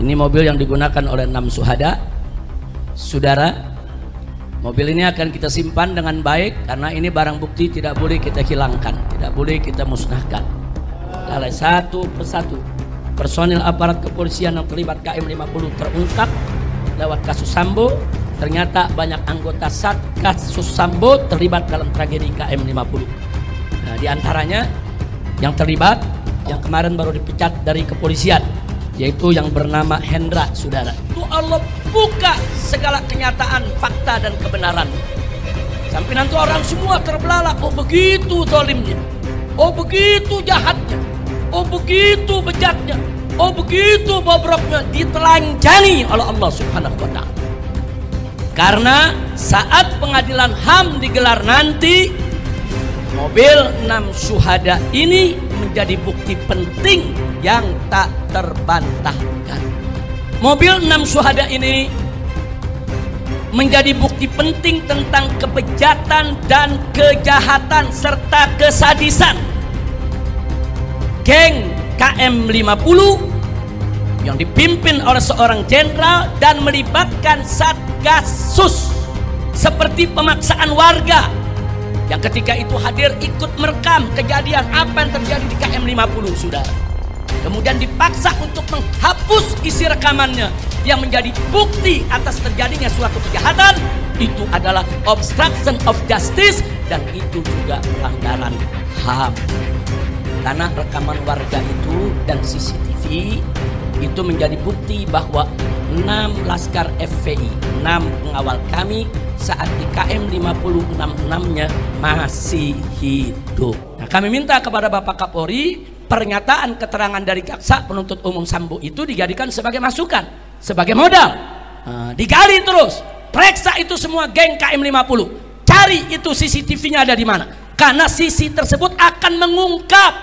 Ini mobil yang digunakan oleh 6 syuhada. Saudara, mobil ini akan kita simpan dengan baik karena ini barang bukti, tidak boleh kita hilangkan, tidak boleh kita musnahkan. Lalai satu persatu personil aparat kepolisian yang terlibat KM50 terungkap lewat kasus Sambo. Ternyata banyak anggota Satgasus Sambo terlibat dalam tragedi KM50. Nah, di antaranya yang terlibat, yang kemarin baru dipecat dari kepolisian, yaitu yang bernama Hendra, saudara. Itu Allah buka segala kenyataan, fakta dan kebenaran. Sampai nanti orang semua terbelalak, oh begitu zalimnya, oh begitu jahatnya, oh begitu bejatnya, oh begitu bobroknya, ditelanjangi oleh Allah Subhanahu wa Ta'ala. Karena saat pengadilan HAM digelar nanti, mobil 6 syuhada ini menjadi bukti penting yang tak terbantahkan. Mobil 6 syuhada ini menjadi bukti penting tentang kebejatan dan kejahatan serta kesadisan geng KM50 yang dipimpin oleh seorang jenderal dan melibatkan Satgasus, seperti pemaksaan warga yang ketika itu hadir ikut merekam kejadian apa yang terjadi di KM50, saudara. Kemudian dipaksa untuk menghapus isi rekamannya yang menjadi bukti atas terjadinya suatu kejahatan. Itu adalah obstruction of justice dan itu juga pelanggaran HAM. Karena rekaman warga itu dan CCTV itu menjadi bukti bahwa 6 laskar FPI, 6 pengawal kami saat di KM50 6-6-nya masih hidup. Nah, kami minta kepada Bapak Kapolri, pernyataan keterangan dari jaksa penuntut umum Sambo itu dijadikan sebagai masukan, sebagai modal. Digali terus, periksa itu semua geng KM50, cari itu CCTV-nya ada di mana. Karena sisi tersebut akan mengungkap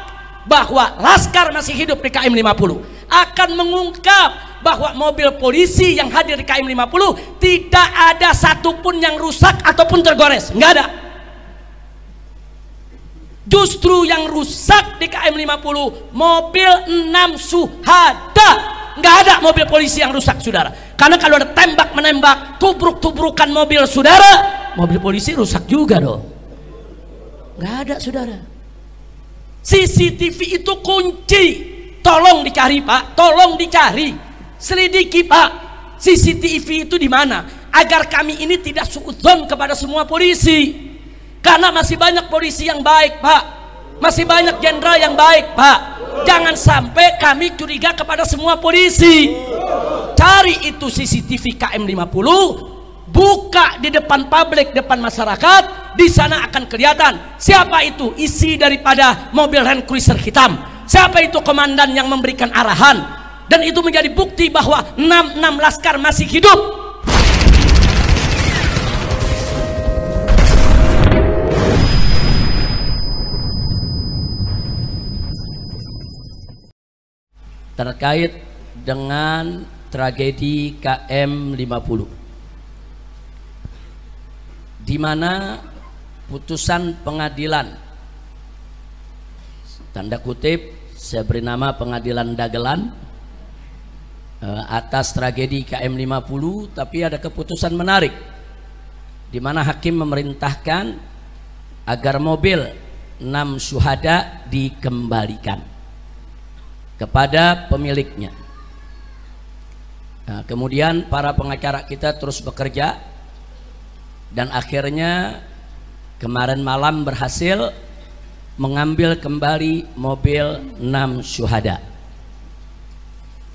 bahwa laskar masih hidup di KM50, akan mengungkap bahwa mobil polisi yang hadir di KM50 tidak ada satupun yang rusak ataupun tergores, nggak ada. Justru yang rusak di KM50 mobil 6 syuhada, nggak ada mobil polisi yang rusak, saudara. Karena kalau ada tembak menembak, tubruk-tubrukan mobil saudara, mobil polisi rusak juga dong. Nggak ada, saudara. CCTV itu kunci, tolong dicari Pak, tolong dicari, selidiki Pak, CCTV itu di mana, agar kami ini tidak suudzon kepada semua polisi, karena masih banyak polisi yang baik Pak, masih banyak jenderal yang baik Pak. Jangan sampai kami curiga kepada semua polisi. Cari itu CCTV KM50, buka di depan publik, depan masyarakat. Di sana akan kelihatan siapa itu isi daripada mobil Land Cruiser hitam, siapa itu komandan yang memberikan arahan, dan itu menjadi bukti bahwa 6 laskar masih hidup. Terkait dengan tragedi KM50, di mana putusan pengadilan, tanda kutip saya beri nama pengadilan dagelan, atas tragedi KM50, tapi ada keputusan menarik di mana hakim memerintahkan agar mobil 6 syuhada dikembalikan kepada pemiliknya. Nah, kemudian para pengacara kita terus bekerja dan akhirnya kemarin malam berhasil mengambil kembali mobil 6 syuhada.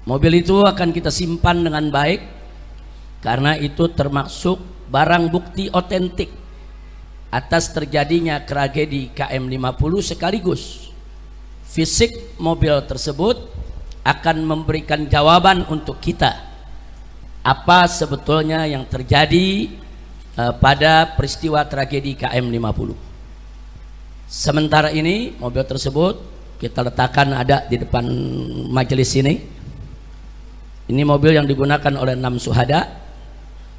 Mobil itu akan kita simpan dengan baik karena itu termasuk barang bukti otentik atas terjadinya tragedi KM50, sekaligus fisik mobil tersebut akan memberikan jawaban untuk kita apa sebetulnya yang terjadi pada peristiwa tragedi KM50. Sementara ini mobil tersebut kita letakkan ada di depan majelis ini. Ini mobil yang digunakan oleh 6 syuhada.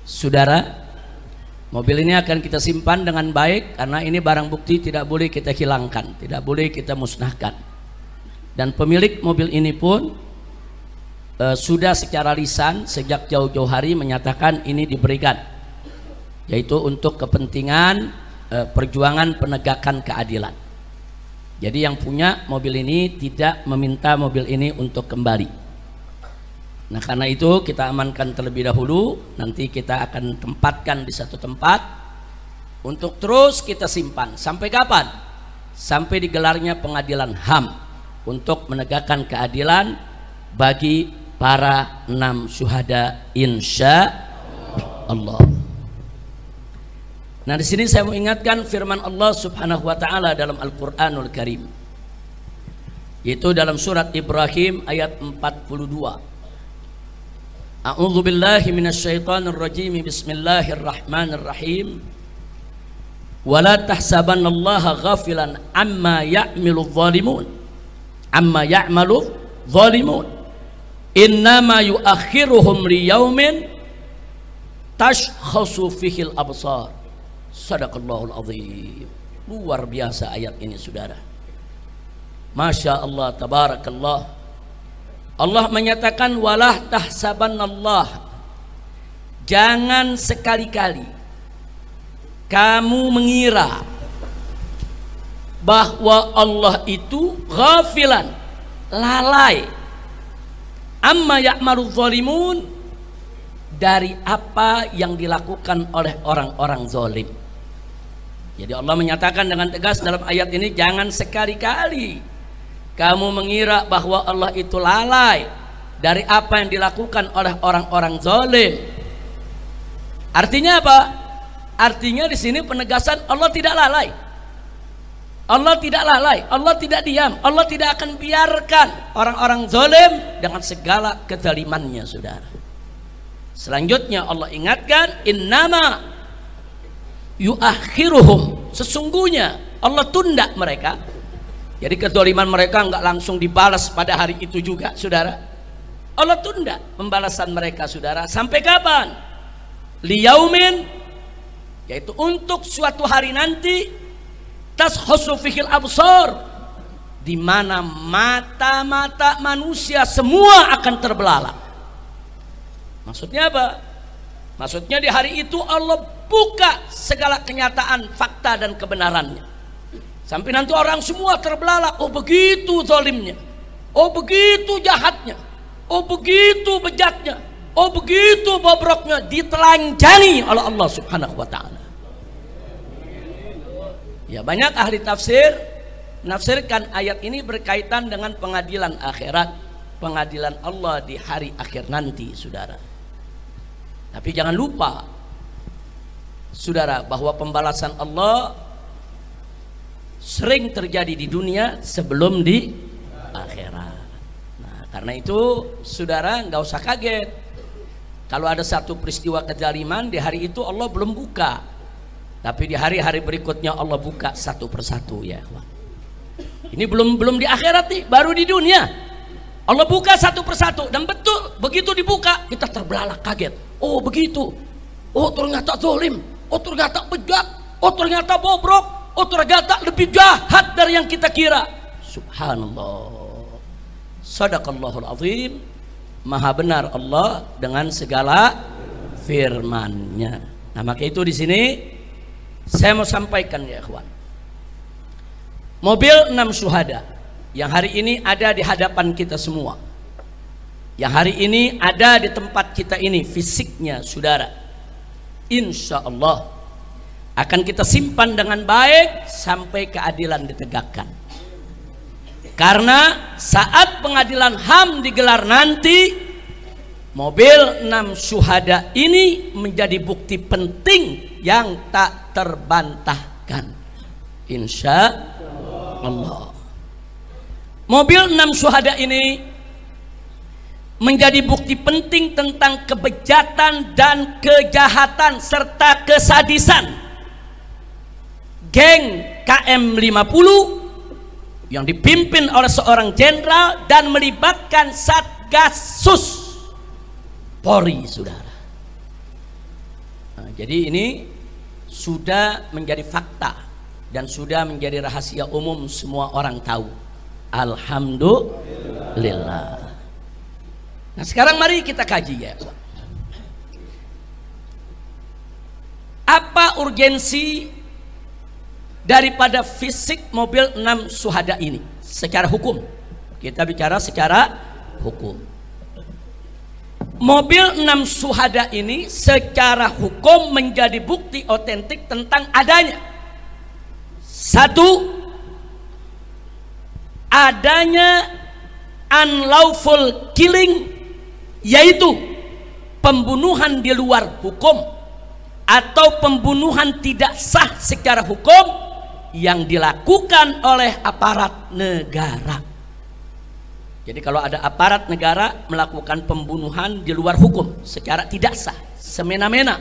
Saudara, mobil ini akan kita simpan dengan baik karena ini barang bukti, tidak boleh kita hilangkan, tidak boleh kita musnahkan. Dan pemilik mobil ini pun sudah secara lisan sejak jauh-jauh hari menyatakan ini diberikan, yaitu untuk kepentingan perjuangan penegakan keadilan. Jadi yang punya mobil ini tidak meminta mobil ini untuk kembali. Nah karena itu kita amankan terlebih dahulu, nanti kita akan tempatkan di satu tempat untuk terus kita simpan. Sampai kapan? Sampai digelarnya pengadilan HAM untuk menegakkan keadilan bagi para 6 syuhada insya Allah. Nah di sini saya mau ingatkan firman Allah Subhanahu wa taala dalam Al-Qur'anul Karim, yaitu dalam surat Ibrahim ayat 42. A'udzu billahi minasyaitonir rajim. Bismillahirrahmanirrahim. Wala tahsabannallaha ghafilan amma ya'malu dhalimun innama yuakhiruhum liyaumin tashkhasu fihil absar. Sadaqallahul azim. Luar biasa ayat ini saudara. Masya Allah, tabarakallah. Allah menyatakan walah tahsabannallah, jangan sekali-kali kamu mengira bahwa Allah itu ghafilan, lalai, amma ya'malu zalimun, dari apa yang dilakukan oleh orang-orang zalim. Jadi Allah menyatakan dengan tegas dalam ayat ini, jangan sekali-kali kamu mengira bahwa Allah itu lalai dari apa yang dilakukan oleh orang-orang zalim. Artinya apa? Artinya di sini penegasan Allah tidak lalai. Allah tidak lalai, Allah tidak diam, Allah tidak akan biarkan orang-orang zalim dengan segala kezalimannya, saudara. Selanjutnya Allah ingatkan, innama yuakhiruhum, sesungguhnya Allah tunda mereka. Jadi kezaliman mereka enggak langsung dibalas pada hari itu juga, saudara. Allah tunda pembalasan mereka, saudara. Sampai kapan? Liyaumin, yaitu untuk suatu hari nanti, tashkhasu fihil absar, di mana mata-mata manusia semua akan terbelalak. Maksudnya apa? Maksudnya di hari itu Allah buka segala kenyataan, fakta dan kebenarannya. Sampai nanti orang semua terbelalak. Oh begitu zalimnya, oh begitu jahatnya, oh begitu bejatnya, oh begitu bobroknya, ditelanjangi oleh Allah Subhanahu wa ta'ala. Ya, banyak ahli tafsir menafsirkan ayat ini berkaitan dengan pengadilan akhirat, pengadilan Allah di hari akhir nanti, saudara. Tapi jangan lupa, saudara, bahwa pembalasan Allah sering terjadi di dunia sebelum di akhirat. Nah, karena itu saudara nggak usah kaget kalau ada satu peristiwa kezaliman di hari itu Allah belum buka, tapi di hari-hari berikutnya Allah buka satu persatu, ya. Ini belum di akhirat nih, baru di dunia Allah buka satu persatu, dan betul begitu dibuka kita terbelalak kaget. Oh begitu, oh ternyata zalim, oh ternyata bejat, oh ternyata bobrok, oh ternyata lebih jahat dari yang kita kira. Subhanallah, sadaqallahul azim. Maha benar Allah dengan segala firman-Nya. Nah, maka itu di sini saya mau sampaikan, ya ikhwan, mobil 6 syuhada yang hari ini ada di hadapan kita semua, yang hari ini ada di tempat kita ini fisiknya, saudara, insya Allah akan kita simpan dengan baik sampai keadilan ditegakkan. Karena saat pengadilan HAM digelar nanti, mobil 6 syuhada ini menjadi bukti penting yang tak terbantahkan, insya Allah. Mobil 6 syuhada ini menjadi bukti penting tentang kebejatan dan kejahatan serta kesadisan geng KM50 yang dipimpin oleh seorang jenderal dan melibatkan Satgasus Polri, saudara. Nah, jadi ini sudah menjadi fakta dan sudah menjadi rahasia umum, semua orang tahu. Alhamdulillah. Nah sekarang mari kita kaji ya. Apa urgensi daripada fisik mobil 6 syuhada ini secara hukum? Kita bicara secara hukum. Mobil 6 syuhada ini secara hukum menjadi bukti otentik tentang adanya satu, adanya unlawful killing, yaitu pembunuhan di luar hukum atau pembunuhan tidak sah secara hukum yang dilakukan oleh aparat negara. Jadi kalau ada aparat negara melakukan pembunuhan di luar hukum secara tidak sah, semena-mena,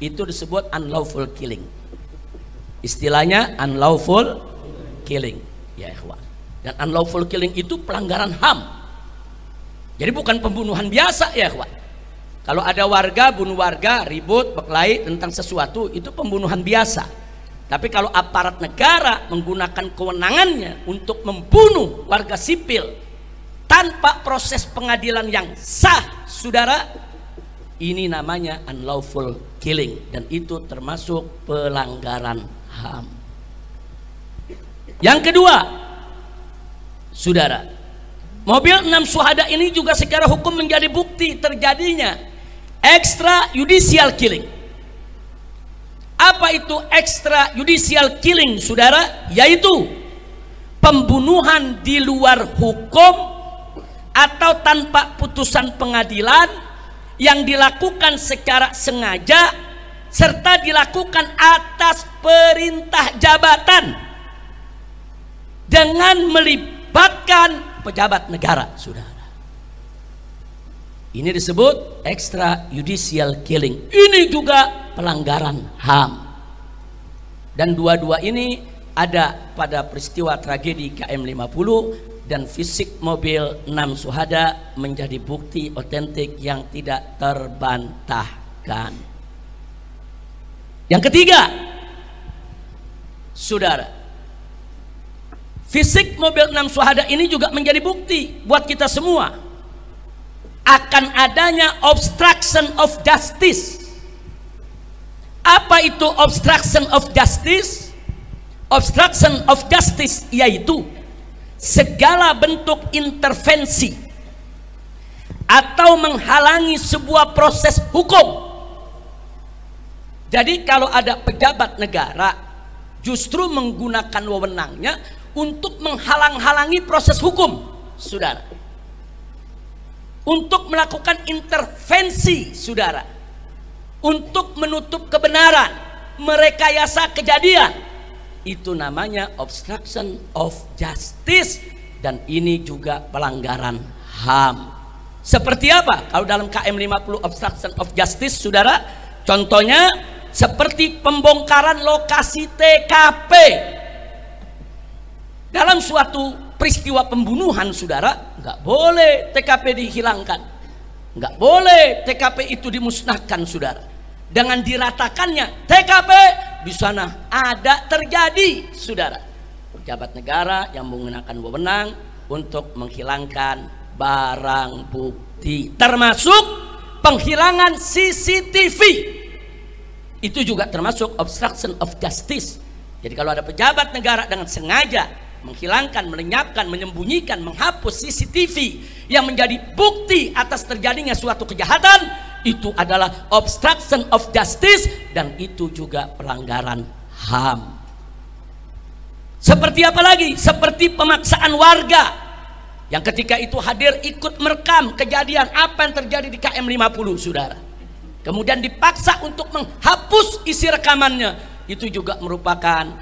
itu disebut unlawful killing. Istilahnya unlawful killing, ya ikhwan. Dan unlawful killing itu pelanggaran HAM. Jadi bukan pembunuhan biasa, ya ikhwan. Kalau ada warga bunuh warga, ribut, berkelahi tentang sesuatu, itu pembunuhan biasa. Tapi kalau aparat negara menggunakan kewenangannya untuk membunuh warga sipil tanpa proses pengadilan yang sah, saudara, ini namanya unlawful killing, dan itu termasuk pelanggaran HAM. Yang kedua, saudara, mobil 6 syuhada ini juga secara hukum menjadi bukti terjadinya extrajudicial killing. Apa itu extrajudicial killing, saudara? Yaitu pembunuhan di luar hukum atau tanpa putusan pengadilan yang dilakukan secara sengaja serta dilakukan atas perintah jabatan dengan melibatkan pejabat negara, saudara. Ini disebut extrajudicial killing. Ini juga pelanggaran HAM. Dan dua-dua ini ada pada peristiwa tragedi KM50, dan fisik mobil 6 syuhada menjadi bukti otentik yang tidak terbantahkan. Yang ketiga, saudara, fisik mobil 6 syuhada ini juga menjadi bukti buat kita semua akan adanya obstruction of justice. Apa itu obstruction of justice? Obstruction of justice yaitu segala bentuk intervensi atau menghalangi sebuah proses hukum. Jadi kalau ada pejabat negara justru menggunakan wewenangnya untuk menghalang-halangi proses hukum, saudara, untuk melakukan intervensi, saudara, untuk menutup kebenaran, merekayasa kejadian, itu namanya obstruction of justice, dan ini juga pelanggaran HAM. Seperti apa? Kalau dalam KM50 obstruction of justice, saudara, contohnya seperti pembongkaran lokasi TKP dalam suatu peristiwa pembunuhan, saudara. Nggak boleh TKP dihilangkan, nggak boleh TKP itu dimusnahkan, saudara. Dengan diratakannya TKP, di sana ada terjadi, saudara, pejabat negara yang menggunakan wewenang untuk menghilangkan barang bukti, termasuk penghilangan CCTV. Itu juga termasuk obstruction of justice. Jadi kalau ada pejabat negara dengan sengaja menghilangkan, melenyapkan, menyembunyikan, menghapus CCTV yang menjadi bukti atas terjadinya suatu kejahatan, itu adalah obstruction of justice, dan itu juga pelanggaran HAM. Seperti apa lagi? Seperti pemaksaan warga yang ketika itu hadir ikut merekam kejadian apa yang terjadi di KM50, saudara. Kemudian dipaksa untuk menghapus isi rekamannya. Itu juga merupakan,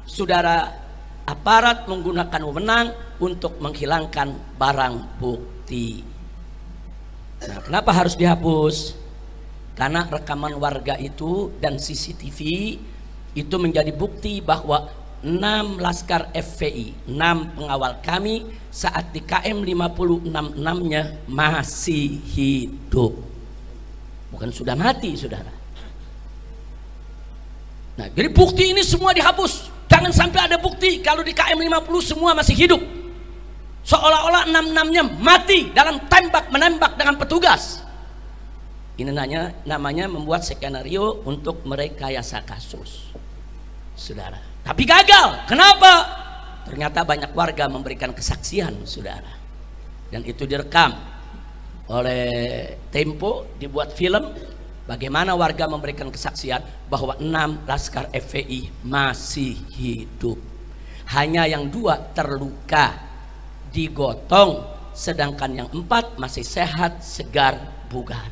saudara, aparat menggunakan wewenang untuk menghilangkan barang bukti. Nah, kenapa harus dihapus? Karena rekaman warga itu dan CCTV itu menjadi bukti bahwa 6 laskar FPI, 6 pengawal kami saat di KM50 6-6-nya masih hidup, bukan sudah mati, saudara. Nah, jadi bukti ini semua dihapus. Jangan sampai ada bukti kalau di KM50 semua masih hidup. seolah-olah 6-6-nya mati dalam tembak menembak dengan petugas. Ini namanya membuat skenario untuk merekayasa kasus, saudara. Tapi gagal. Kenapa? Ternyata banyak warga memberikan kesaksian, saudara, dan itu direkam oleh Tempo, dibuat film bagaimana warga memberikan kesaksian bahwa 6 laskar FPI masih hidup. Hanya yang 2 terluka, digotong, sedangkan yang 4 masih sehat, segar, bugar.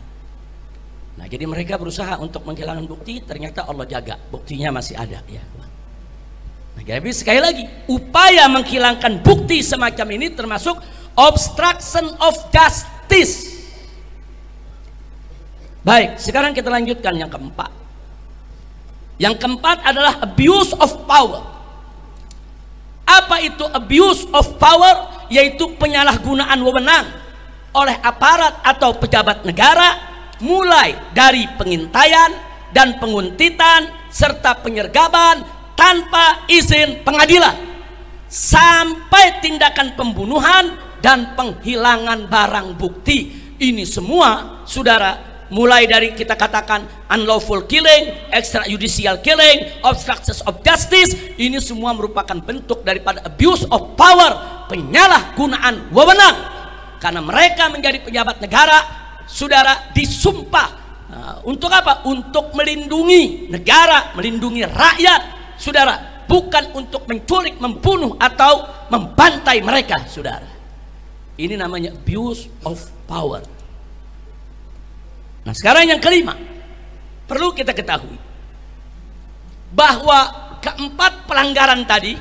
Nah, jadi mereka berusaha untuk menghilangkan bukti, ternyata Allah jaga, buktinya masih ada, ya. Nah, jadi sekali lagi, upaya menghilangkan bukti semacam ini termasuk obstruction of justice. Baik, sekarang kita lanjutkan yang keempat. Yang keempat adalah abuse of power. Apa itu abuse of power? Yaitu penyalahgunaan wewenang oleh aparat atau pejabat negara, mulai dari pengintaian dan penguntitan serta penyergapan tanpa izin pengadilan, sampai tindakan pembunuhan dan penghilangan barang bukti. Ini semua, saudara, mulai dari kita katakan unlawful killing, extrajudicial killing, obstruction of justice, ini semua merupakan bentuk daripada abuse of power, penyalahgunaan wewenang. Karena mereka menjadi pejabat negara, saudara, disumpah untuk apa? Untuk melindungi negara, melindungi rakyat, saudara, bukan untuk menculik, membunuh atau membantai mereka, saudara. Ini namanya abuse of power. Nah, sekarang yang kelima, perlu kita ketahui bahwa keempat pelanggaran tadi,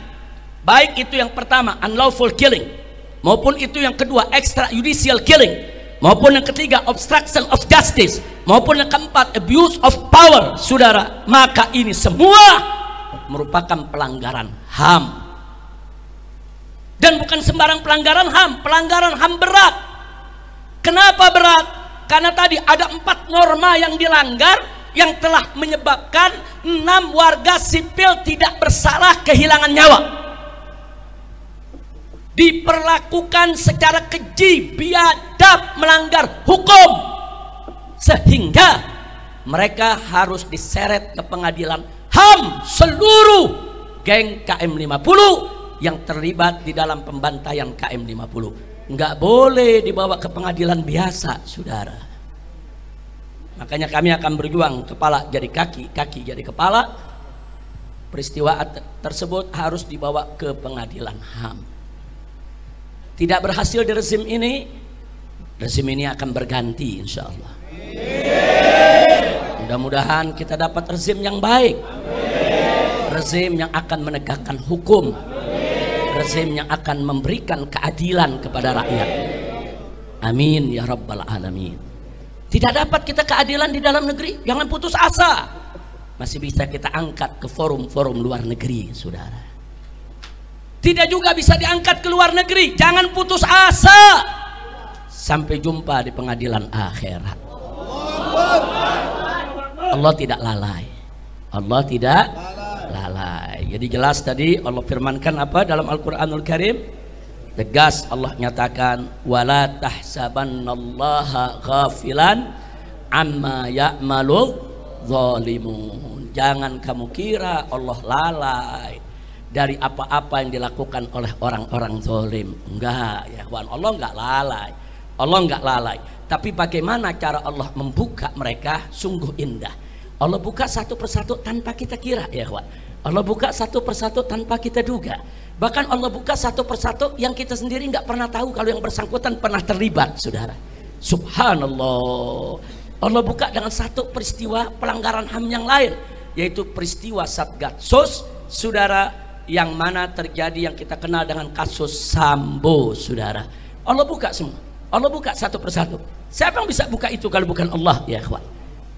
baik itu yang pertama unlawful killing, maupun itu yang kedua extrajudicial killing, maupun yang ketiga obstruction of justice, maupun yang keempat abuse of power, saudara, maka ini semua merupakan pelanggaran HAM. Dan bukan sembarang pelanggaran HAM, pelanggaran HAM berat. Kenapa berat? Karena tadi ada 4 norma yang dilanggar, yang telah menyebabkan 6 warga sipil tidak bersalah kehilangan nyawa, diperlakukan secara keji, biadab, melanggar hukum, sehingga mereka harus diseret ke pengadilan HAM seluruh geng KM50 yang terlibat di dalam pembantaian KM50. Nggak boleh dibawa ke pengadilan biasa, saudara. Makanya kami akan berjuang kepala jadi kaki, kaki jadi kepala. Peristiwa tersebut harus dibawa ke pengadilan HAM. Tidak berhasil di rezim ini akan berganti, insya Allah. Mudah-mudahan kita dapat rezim yang baik, rezim yang akan menegakkan hukum, rezim yang akan memberikan keadilan kepada rakyat. Amin ya rabbal alamin. Tidak dapat kita keadilan di dalam negeri, jangan putus asa. Masih bisa kita angkat ke forum-forum luar negeri, saudara. Tidak juga bisa diangkat ke luar negeri, jangan putus asa. Sampai jumpa di pengadilan akhirat. Allah tidak lalai. Allah tidak lalai. Jadi jelas tadi Allah firmankan apa dalam Al-Qur'anul Karim? Tegas Allah nyatakan, wala tahsabannallaha ghafilan amma ya'malu zalimun. Jangan kamu kira Allah lalai dari apa-apa yang dilakukan oleh orang-orang zalim. Enggak, ya kawan, Allah enggak lalai. Allah enggak lalai. Tapi bagaimana cara Allah membuka mereka sungguh indah. Allah buka satu persatu tanpa kita kira, ya kawan. Allah buka satu persatu tanpa kita duga. Bahkan Allah buka satu persatu yang kita sendiri nggak pernah tahu kalau yang bersangkutan pernah terlibat, saudara. Subhanallah. Allah buka dengan satu peristiwa pelanggaran HAM yang lain, yaitu peristiwa Satgasus, saudara, yang mana terjadi yang kita kenal dengan kasus Sambo, saudara. Allah buka semua. Allah buka satu persatu. Siapa yang bisa buka itu kalau bukan Allah, ya kawan?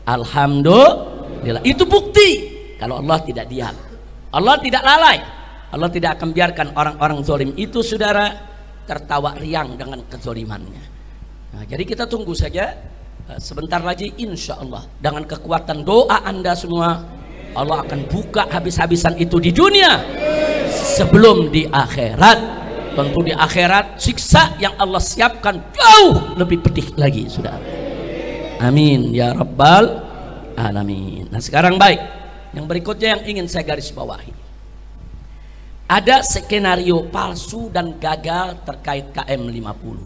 Alhamdulillah. Itu bukti kalau Allah tidak diam. Allah tidak lalai. Allah tidak akan biarkan orang-orang zalim itu, saudara, tertawa riang dengan kezalimannya. Nah, jadi kita tunggu saja sebentar lagi, insya Allah dengan kekuatan doa Anda semua, Allah akan buka habis-habisan itu di dunia sebelum di akhirat. Tentu di akhirat siksa yang Allah siapkan jauh lebih pedih lagi, saudara. Amin ya rabbal alamin. Nah sekarang baik, yang berikutnya yang ingin saya garis bawahi, ada skenario palsu dan gagal terkait KM50.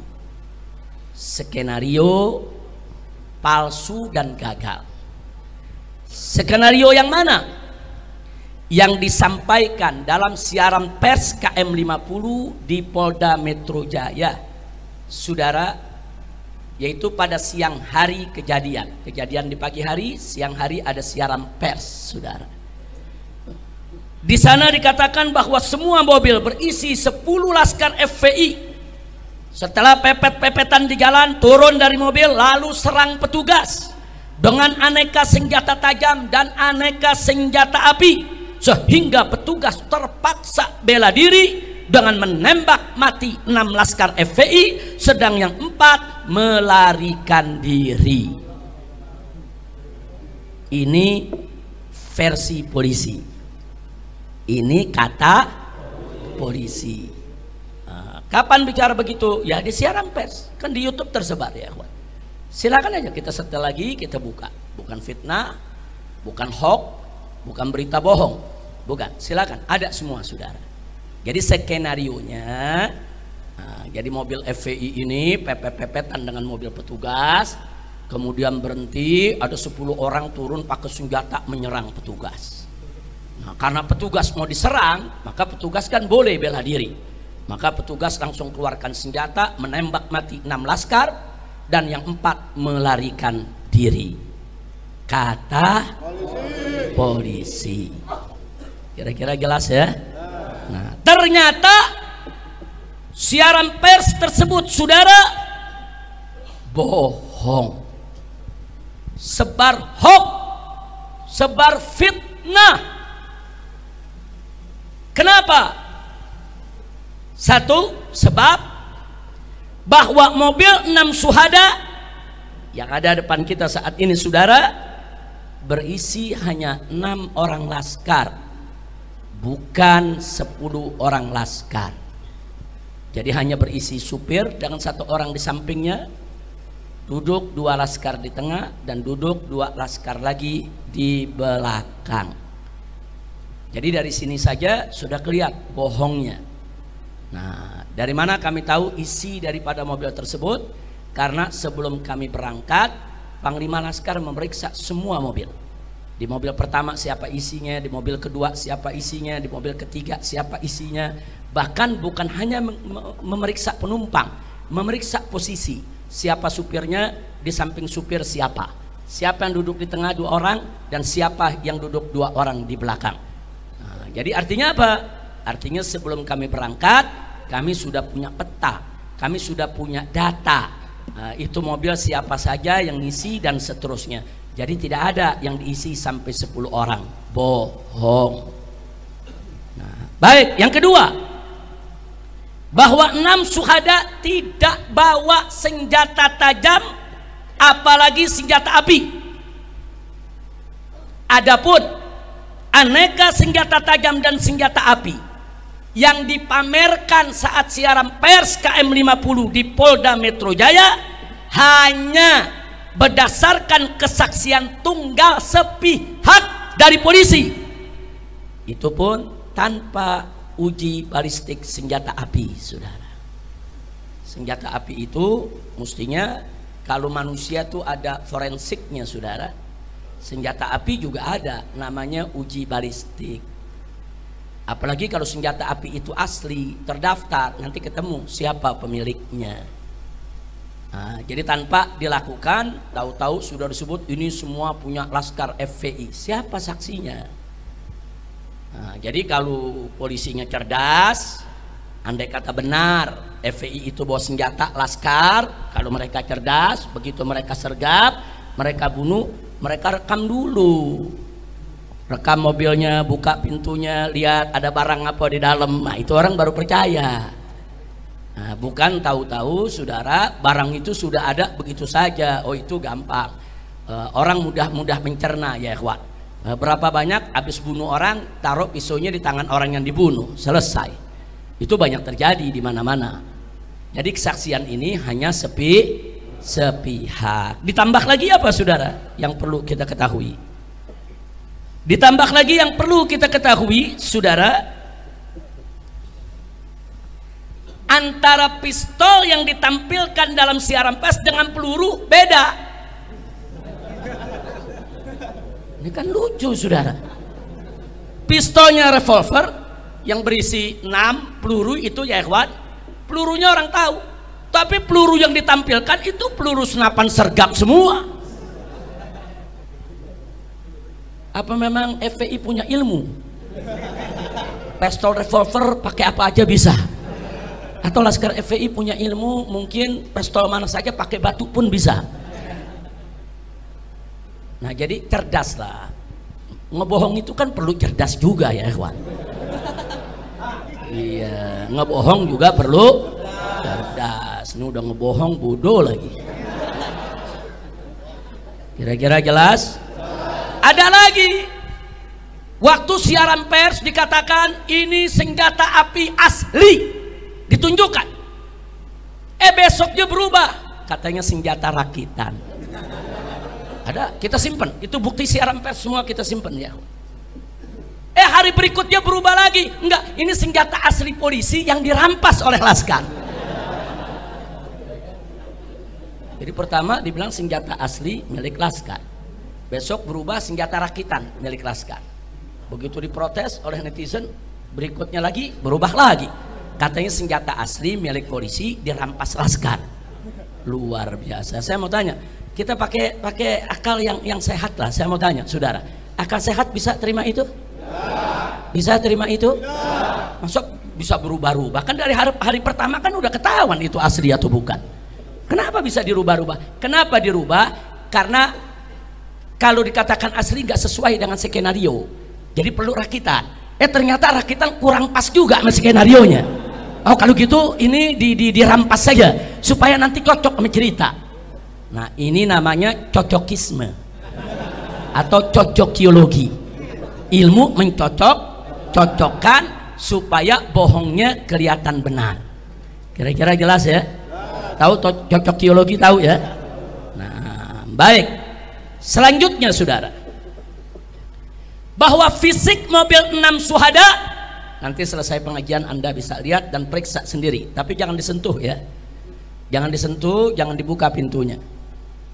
Skenario palsu dan gagal. Skenario yang mana? Yang disampaikan dalam siaran pers KM50 di Polda Metro Jaya, saudara, yaitu pada siang hari kejadian di pagi hari, siang hari ada siaran pers, saudara. Di sana dikatakan bahwa semua mobil berisi 10 laskar FPI setelah pepet-pepetan di jalan turun dari mobil lalu serang petugas dengan aneka senjata tajam dan aneka senjata api, sehingga petugas terpaksa bela diri dengan menembak mati 6 laskar FPI, sedang yang 4 melarikan diri. Ini versi polisi, ini kata polisi. Kapan bicara begitu? Ya di siaran pers, kan di YouTube tersebar ya, kawan. Silakan aja kita setel lagi, kita buka. Bukan fitnah, bukan hoax, bukan berita bohong, bukan. Silakan, ada semua, saudara. Jadi skenarionya, jadi mobil FPI ini pepet-pepetan dengan mobil petugas, kemudian berhenti, ada 10 orang turun pakai senjata menyerang petugas. Nah, karena petugas mau diserang, maka petugas kan boleh bela diri. Maka petugas langsung keluarkan senjata, menembak mati 6 laskar, dan yang 4 melarikan diri. Kata polisi. Kira-kira jelas ya? Nah, ternyata siaran pers tersebut, saudara, bohong. Sebar hoax, sebar fitnah. Kenapa? Satu, sebab bahwa mobil 6 syuhada yang ada depan kita saat ini, saudara, berisi hanya 6 orang laskar, bukan 10 orang laskar. Jadi hanya berisi supir dengan 1 orang di sampingnya, duduk 2 laskar di tengah, dan duduk 2 laskar lagi di belakang. Jadi dari sini saja sudah kelihatan bohongnya. Nah, dari mana kami tahu isi daripada mobil tersebut? Karena sebelum kami berangkat, Panglima Laskar memeriksa semua mobil. Di mobil pertama siapa isinya, di mobil kedua siapa isinya, di mobil ketiga siapa isinya. Bahkan bukan hanya memeriksa penumpang, memeriksa posisi. Siapa supirnya, di samping supir siapa. Siapa yang duduk di tengah 2 orang, dan siapa yang duduk 2 orang di belakang. Nah, jadi artinya apa? Artinya sebelum kami berangkat, kami sudah punya peta, kami sudah punya data. Itu mobil siapa saja yang ngisi dan seterusnya. Jadi tidak ada yang diisi sampai 10 orang. Bohong. Nah, baik, yang kedua, bahwa 6 syuhada tidak bawa senjata tajam, apalagi senjata api. Adapun aneka senjata tajam dan senjata api yang dipamerkan saat siaran pers KM50 di Polda Metro Jaya hanya berdasarkan kesaksian tunggal sepihak dari polisi. Itu pun tanpa uji balistik senjata api, saudara. Senjata api itu mestinya kalau manusia tuh ada forensiknya, saudara. Senjata api juga ada, namanya uji balistik. Apalagi kalau senjata api itu asli, terdaftar, nanti ketemu siapa pemiliknya. Nah, jadi tanpa dilakukan, tahu-tahu sudah disebut ini semua punya laskar FPI. Siapa saksinya? Nah, jadi kalau polisinya cerdas, andai kata benar FPI itu bawa senjata laskar, kalau mereka cerdas, begitu mereka sergap, mereka bunuh, mereka rekam dulu. Rekam mobilnya, buka pintunya, lihat ada barang apa di dalam. Nah, itu orang baru percaya. Nah, bukan tahu-tahu, saudara, barang itu sudah ada begitu saja. Oh, itu gampang. Orang mudah mencerna, ya ikhwan. Berapa banyak habis bunuh orang, taruh pisaunya di tangan orang yang dibunuh, selesai. Itu banyak terjadi di mana-mana. Jadi kesaksian ini hanya sepihak. Ditambah lagi apa saudara yang perlu kita ketahui? Ditambah lagi yang perlu kita ketahui saudara, antara pistol yang ditampilkan dalam siaran pers dengan peluru beda. Ini kan lucu saudara. Pistolnya revolver yang berisi 6 peluru itu ya ikhwan, pelurunya orang tahu, tapi peluru yang ditampilkan itu peluru senapan sergap semua. Apa memang FPI punya ilmu? Pistol revolver pakai apa aja bisa? Atau Laskar FPI punya ilmu, mungkin pistol mana saja pakai batu pun bisa? Nah jadi cerdaslah. Ngebohong itu kan perlu cerdas juga ya ikhwan. Iya, ngebohong juga perlu cerdas. Ini udah ngebohong bodoh lagi. Kira-kira jelas? Ada lagi, waktu siaran pers dikatakan ini senjata api asli, ditunjukkan. Besoknya berubah, katanya senjata rakitan. Ada, kita simpen. Itu bukti siaran pers semua kita simpen ya. Hari berikutnya berubah lagi. Enggak, ini senjata asli polisi yang dirampas oleh Laskar. Jadi pertama dibilang senjata asli milik Laskar, besok berubah senjata rakitan milik Laskar. Begitu diprotes oleh netizen, berikutnya lagi berubah lagi, katanya senjata asli milik polisi dirampas Laskar. Luar biasa. Saya mau tanya, kita pakai akal yang sehat lah. Saya mau tanya saudara, akal sehat bisa terima itu? Bisa terima itu? Masuk bisa berubah-ubah? Kan dari hari pertama kan udah ketahuan itu asli atau bukan. Kenapa bisa dirubah-ubah? Kenapa dirubah? Karena kalau dikatakan asli nggak sesuai dengan skenario, jadi perlu rakitan. Ternyata rakitan kurang pas juga sama skenarionya. Oh kalau gitu ini dirampas saja supaya nanti cocok sama cerita. Nah ini namanya cocokisme atau cocokiologi. Ilmu mencocokkan supaya bohongnya kelihatan benar. Kira-kira jelas ya? Tahu cocokiologi, tahu ya? Nah, baik. Selanjutnya saudara, bahwa fisik mobil 6 syuhada, nanti selesai pengajian Anda bisa lihat dan periksa sendiri, tapi jangan disentuh ya. Jangan disentuh, jangan dibuka pintunya.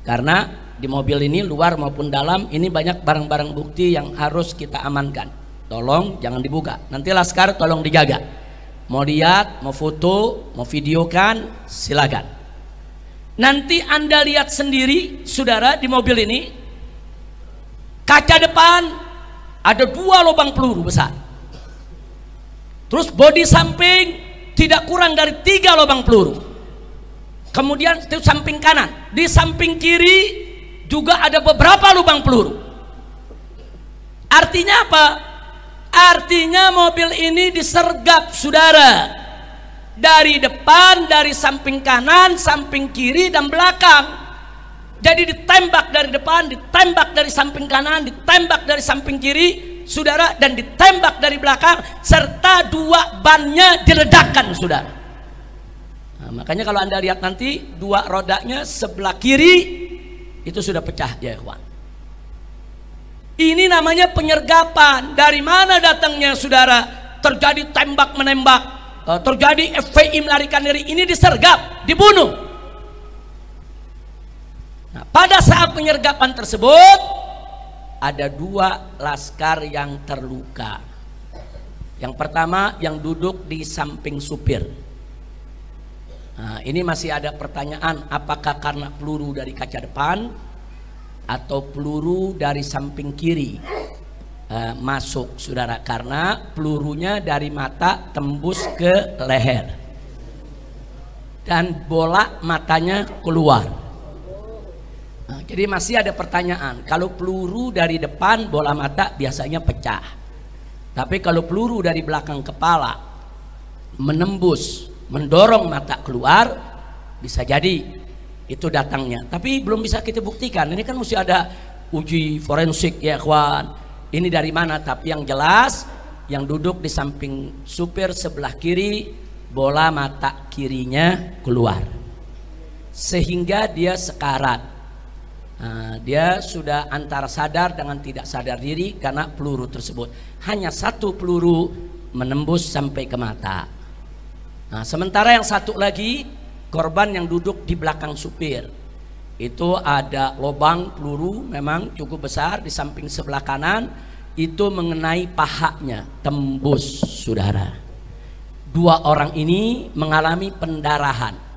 Karena di mobil ini luar maupun dalam ini banyak barang-barang bukti yang harus kita amankan. Tolong jangan dibuka. Nanti Laskar tolong dijaga. Mau lihat, mau foto, mau videokan, silakan. Nanti Anda lihat sendiri saudara, di mobil ini kaca depan ada 2 lubang peluru besar. Terus bodi samping tidak kurang dari 3 lubang peluru. Kemudian itu samping kanan, di samping kiri juga ada beberapa lubang peluru. Artinya apa? Artinya mobil ini disergap saudara, dari depan, dari samping kanan, samping kiri dan belakang. Jadi ditembak dari depan, ditembak dari samping kanan, ditembak dari samping kiri saudara, dan ditembak dari belakang, serta 2 bannya diledakkan saudara. Nah, makanya kalau Anda lihat nanti 2 rodanya sebelah kiri itu sudah pecah ya ikhwan. Ini namanya penyergapan. Dari mana datangnya saudara? Terjadi tembak menembak, terjadi FPI melarikan diri, ini disergap, dibunuh. Nah, pada saat penyergapan tersebut ada 2 laskar yang terluka. Yang pertama yang duduk di samping supir. Nah, ini masih ada pertanyaan, apakah karena peluru dari kaca depan atau peluru dari samping kiri masuk saudara, karena pelurunya dari mata tembus ke leher dan bola matanya keluar. Nah, jadi masih ada pertanyaan, kalau peluru dari depan bola mata biasanya pecah, tapi kalau peluru dari belakang kepala menembus, mendorong mata keluar, bisa jadi itu datangnya, tapi belum bisa kita buktikan. Ini kan mesti ada uji forensik ya kawan, ini dari mana. Tapi yang jelas yang duduk di samping supir sebelah kiri, bola mata kirinya keluar, sehingga dia sekarat. Dia sudah antara sadar dengan tidak sadar diri karena peluru tersebut. Hanya satu peluru menembus sampai ke mata. Sementara yang satu lagi, korban yang duduk di belakang supir, itu ada lubang peluru memang cukup besar di samping sebelah kanan, itu mengenai pahanya, tembus, saudara. Dua orang ini mengalami pendarahan.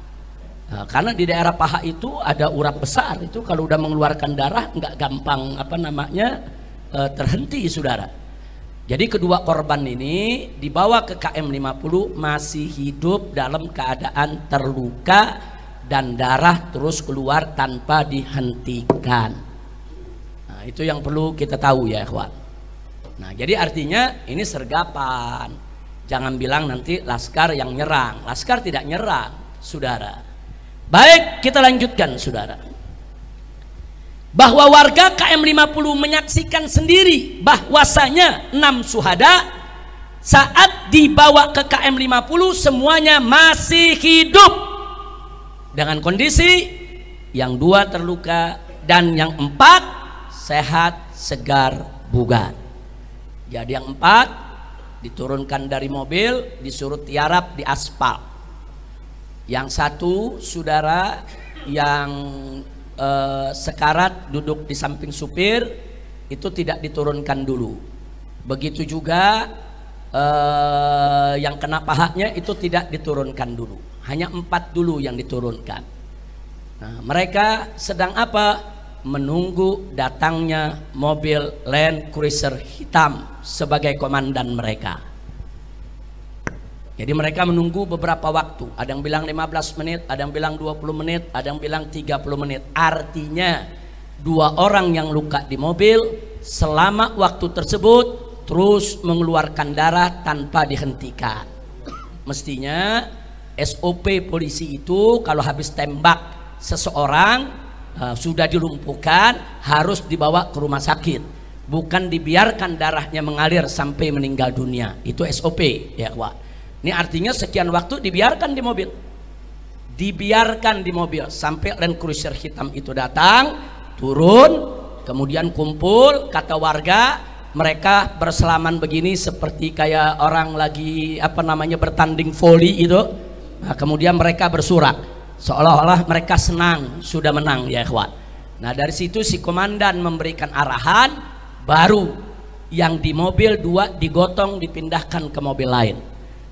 Karena di daerah paha itu ada urat besar, itu kalau udah mengeluarkan darah nggak gampang terhenti, saudara. Jadi kedua korban ini dibawa ke KM 50 masih hidup dalam keadaan terluka dan darah terus keluar tanpa dihentikan. Itu yang perlu kita tahu ya, ikhwan. Jadi artinya ini sergapan. Jangan bilang nanti laskar yang nyerang. Laskar tidak nyerang, saudara. Baik, kita lanjutkan, saudara. Bahwa warga KM 50 menyaksikan sendiri bahwasanya 6 syuhada saat dibawa ke KM 50 semuanya masih hidup dengan kondisi yang 2 terluka dan yang 4 sehat, segar, bugar. Jadi yang 4 diturunkan dari mobil, disuruh tiarap di aspal. Yang 1, saudara, yang sekarat duduk di samping supir, itu tidak diturunkan dulu. Begitu juga yang kena pahanya itu tidak diturunkan dulu. Hanya 4 dulu yang diturunkan. Mereka sedang apa? Menunggu datangnya mobil Land Cruiser hitam sebagai komandan mereka. Jadi mereka menunggu beberapa waktu. Ada yang bilang 15 menit, ada yang bilang 20 menit, ada yang bilang 30 menit. Artinya 2 orang yang luka di mobil selama waktu tersebut terus mengeluarkan darah tanpa dihentikan. Mestinya SOP polisi itu kalau habis tembak seseorang sudah dilumpuhkan harus dibawa ke rumah sakit, bukan dibiarkan darahnya mengalir sampai meninggal dunia. Itu SOP ya, Wak. Ini artinya sekian waktu dibiarkan di mobil, sampai Land Cruiser hitam itu datang, turun, kemudian kumpul. Kata warga, mereka berselaman begini seperti kayak orang lagi bertanding voli itu. Kemudian mereka bersorak seolah-olah mereka senang sudah menang ya, ikhwan. Dari situ si komandan memberikan arahan, baru yang di mobil 2 digotong dipindahkan ke mobil lain.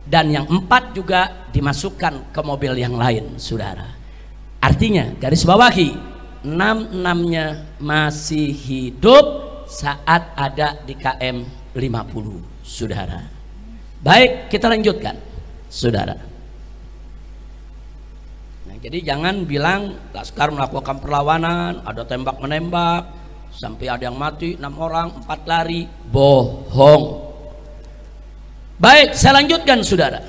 Dan yang 4 juga dimasukkan ke mobil yang lain, saudara. Artinya garis bawahi, 6-6-nya masih hidup saat ada di KM 50, saudara. Baik, kita lanjutkan, saudara. Jadi jangan bilang laskar melakukan perlawanan, ada tembak menembak sampai ada yang mati 6 orang, 4 lari, bohong. Baik, saya lanjutkan, saudara.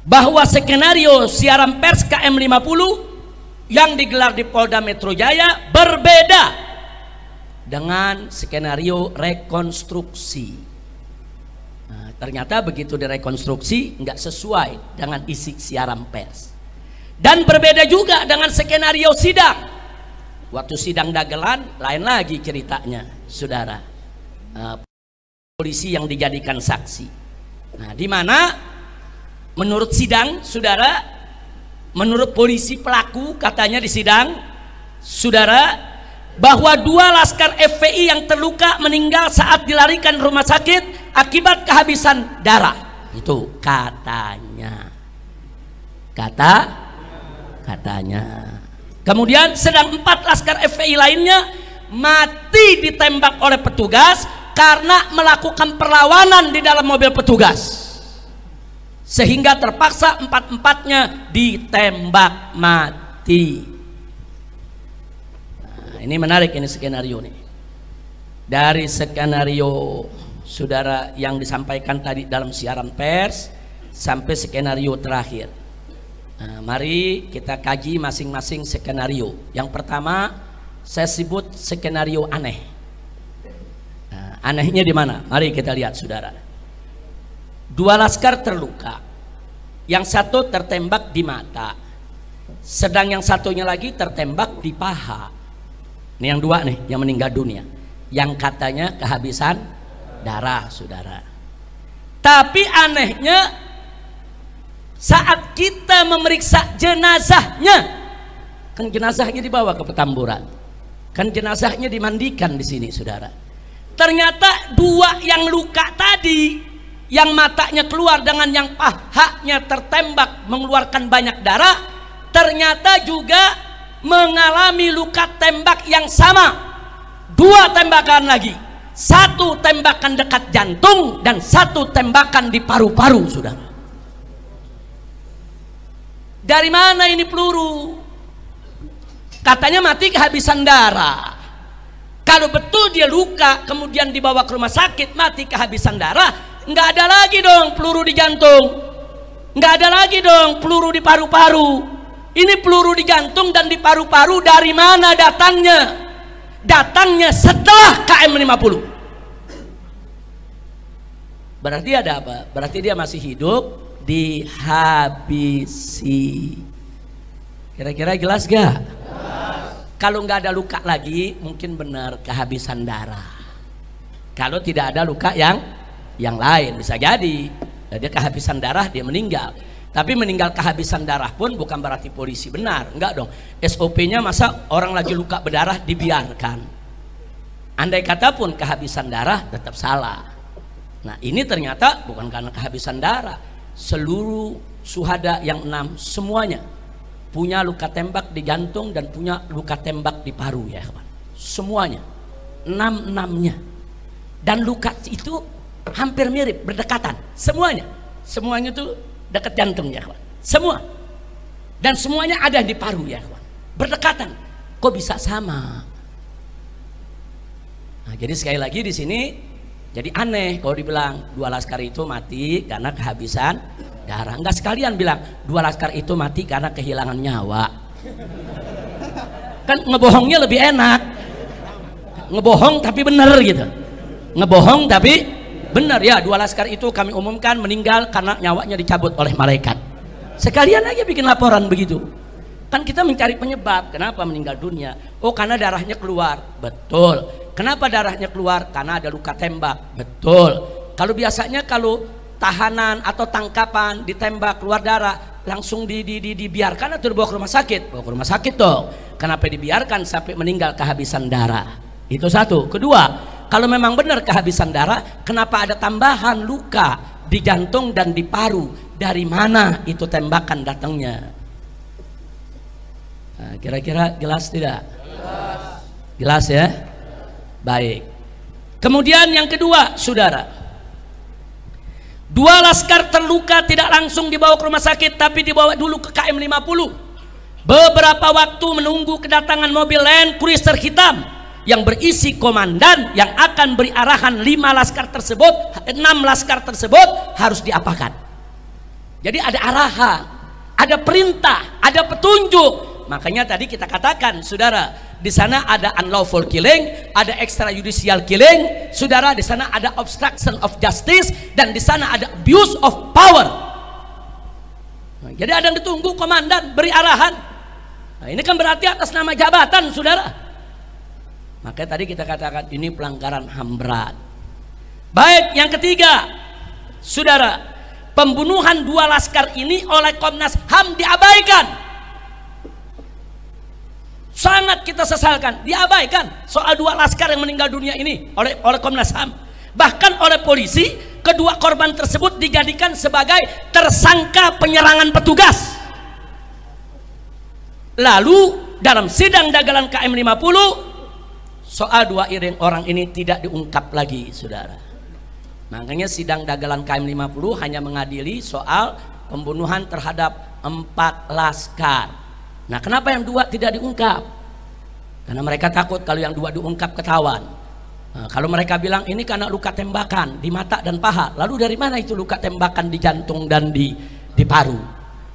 Bahwa skenario siaran pers KM 50 yang digelar di Polda Metro Jaya berbeda dengan skenario rekonstruksi. Ternyata begitu direkonstruksi nggak sesuai dengan isi siaran pers. Dan berbeda juga dengan skenario sidang. Waktu sidang dagelan lain lagi ceritanya, saudara. Polisi yang dijadikan saksi. Di mana menurut sidang, saudara, menurut polisi pelaku katanya di sidang, saudara, bahwa 2 laskar FPI yang terluka meninggal saat dilarikan rumah sakit akibat kehabisan darah. Itu katanya. Katanya. Kemudian sedang 4 laskar FPI lainnya mati ditembak oleh petugas karena melakukan perlawanan di dalam mobil petugas, sehingga terpaksa 4-4-nya ditembak mati. Ini menarik, ini skenario nih. Dari skenario saudara yang disampaikan tadi dalam siaran pers sampai skenario terakhir. Mari kita kaji masing-masing skenario. Yang pertama saya sebut skenario aneh. anehnya di mana? Mari kita lihat saudara. 2 laskar terluka, yang satu tertembak di mata, sedang yang satunya lagi tertembak di paha. Ini yang 2 nih yang meninggal dunia, yang katanya kehabisan darah saudara. Tapi anehnya saat kita memeriksa jenazahnya, kan jenazahnya dibawa ke Petamburan, kan jenazahnya dimandikan di sini saudara. Ternyata 2 yang luka tadi, yang matanya keluar dengan yang pahanya tertembak mengeluarkan banyak darah, ternyata juga mengalami luka tembak yang sama. 2 tembakan lagi, 1 tembakan dekat jantung dan 1 tembakan di paru-paru saudara. Dari mana ini peluru? Katanya mati kehabisan darah. Kalau betul dia luka kemudian dibawa ke rumah sakit mati kehabisan darah, nggak ada lagi dong peluru di jantung, nggak ada lagi dong peluru di paru-paru. Ini peluru di jantung dan di paru-paru dari mana datangnya? Datangnya setelah KM 50. Berarti ada apa? Berarti dia masih hidup, dihabisi. Kira-kira jelas gak? Kalau nggak ada luka lagi mungkin benar kehabisan darah. Kalau tidak ada luka yang lain bisa jadi dia kehabisan darah, dia meninggal. Tapi meninggal kehabisan darah pun bukan berarti polisi benar, enggak dong. SOP-nya masa orang lagi luka berdarah dibiarkan. Andai kata pun kehabisan darah tetap salah. Nah ini ternyata bukan karena kehabisan darah. Seluruh syuhada yang 6 semuanya punya luka tembak di jantung dan punya luka tembak di paru ya kawan. Semuanya 6-6-nya. Dan luka itu hampir mirip, berdekatan. Semuanya tuh dekat jantung ya kawan. Semua. Dan semuanya ada di paru ya kawan. Berdekatan. Kok bisa sama? Nah, jadi sekali lagi di sini jadi aneh kalau dibilang 2 laskar itu mati karena kehabisan darah. Enggak sekalian bilang 2 laskar itu mati karena kehilangan nyawa. Kan ngebohongnya lebih enak. Ngebohong tapi benar gitu. Ngebohong tapi benar ya. 2 laskar itu kami umumkan meninggal karena nyawanya dicabut oleh malaikat. Sekalian aja bikin laporan begitu. Kan kita mencari penyebab kenapa meninggal dunia. Oh karena darahnya keluar. Betul. Kenapa darahnya keluar? Karena ada luka tembak. Betul. Kalau biasanya kalau tahanan atau tangkapan ditembak keluar darah langsung dibiarkan atau dibawa ke rumah sakit? Bawa ke rumah sakit dong. Kenapa dibiarkan sampai meninggal kehabisan darah? Itu satu. Kedua, kalau memang benar kehabisan darah, kenapa ada tambahan luka di jantung dan di paru? Dari mana itu tembakan datangnya? Nah, kira-kira jelas tidak? Jelas ya? Baik. Kemudian yang kedua, saudara, 2 laskar terluka tidak langsung dibawa ke rumah sakit, tapi dibawa dulu ke KM 50. Beberapa waktu menunggu kedatangan mobil Land Cruiser hitam yang berisi komandan yang akan beri arahan 6 laskar tersebut harus diapakan. Jadi ada arahan, ada perintah, ada petunjuk. Makanya tadi kita katakan, saudara, di sana ada unlawful killing, ada extrajudicial killing, saudara, di sana ada obstruction of justice, dan di sana ada abuse of power. Nah, jadi ada yang ditunggu komandan beri arahan. Nah, ini kan berarti atas nama jabatan, saudara. Makanya tadi kita katakan ini pelanggaran HAM berat. Baik, yang ketiga, saudara, pembunuhan 2 laskar ini oleh Komnas HAM diabaikan. Sangat kita sesalkan, diabaikan soal 2 laskar yang meninggal dunia ini oleh Komnas HAM. Bahkan oleh polisi, kedua korban tersebut dijadikan sebagai tersangka penyerangan petugas. Lalu dalam sidang dagelan KM 50, soal 2 orang ini tidak diungkap lagi, saudara. Makanya sidang dagelan KM 50 hanya mengadili soal pembunuhan terhadap 4 laskar. Nah, kenapa yang 2 tidak diungkap? Karena mereka takut kalau yang 2 diungkap ketahuan. Nah, kalau mereka bilang ini karena luka tembakan di mata dan paha, lalu dari mana itu luka tembakan di jantung dan di paru?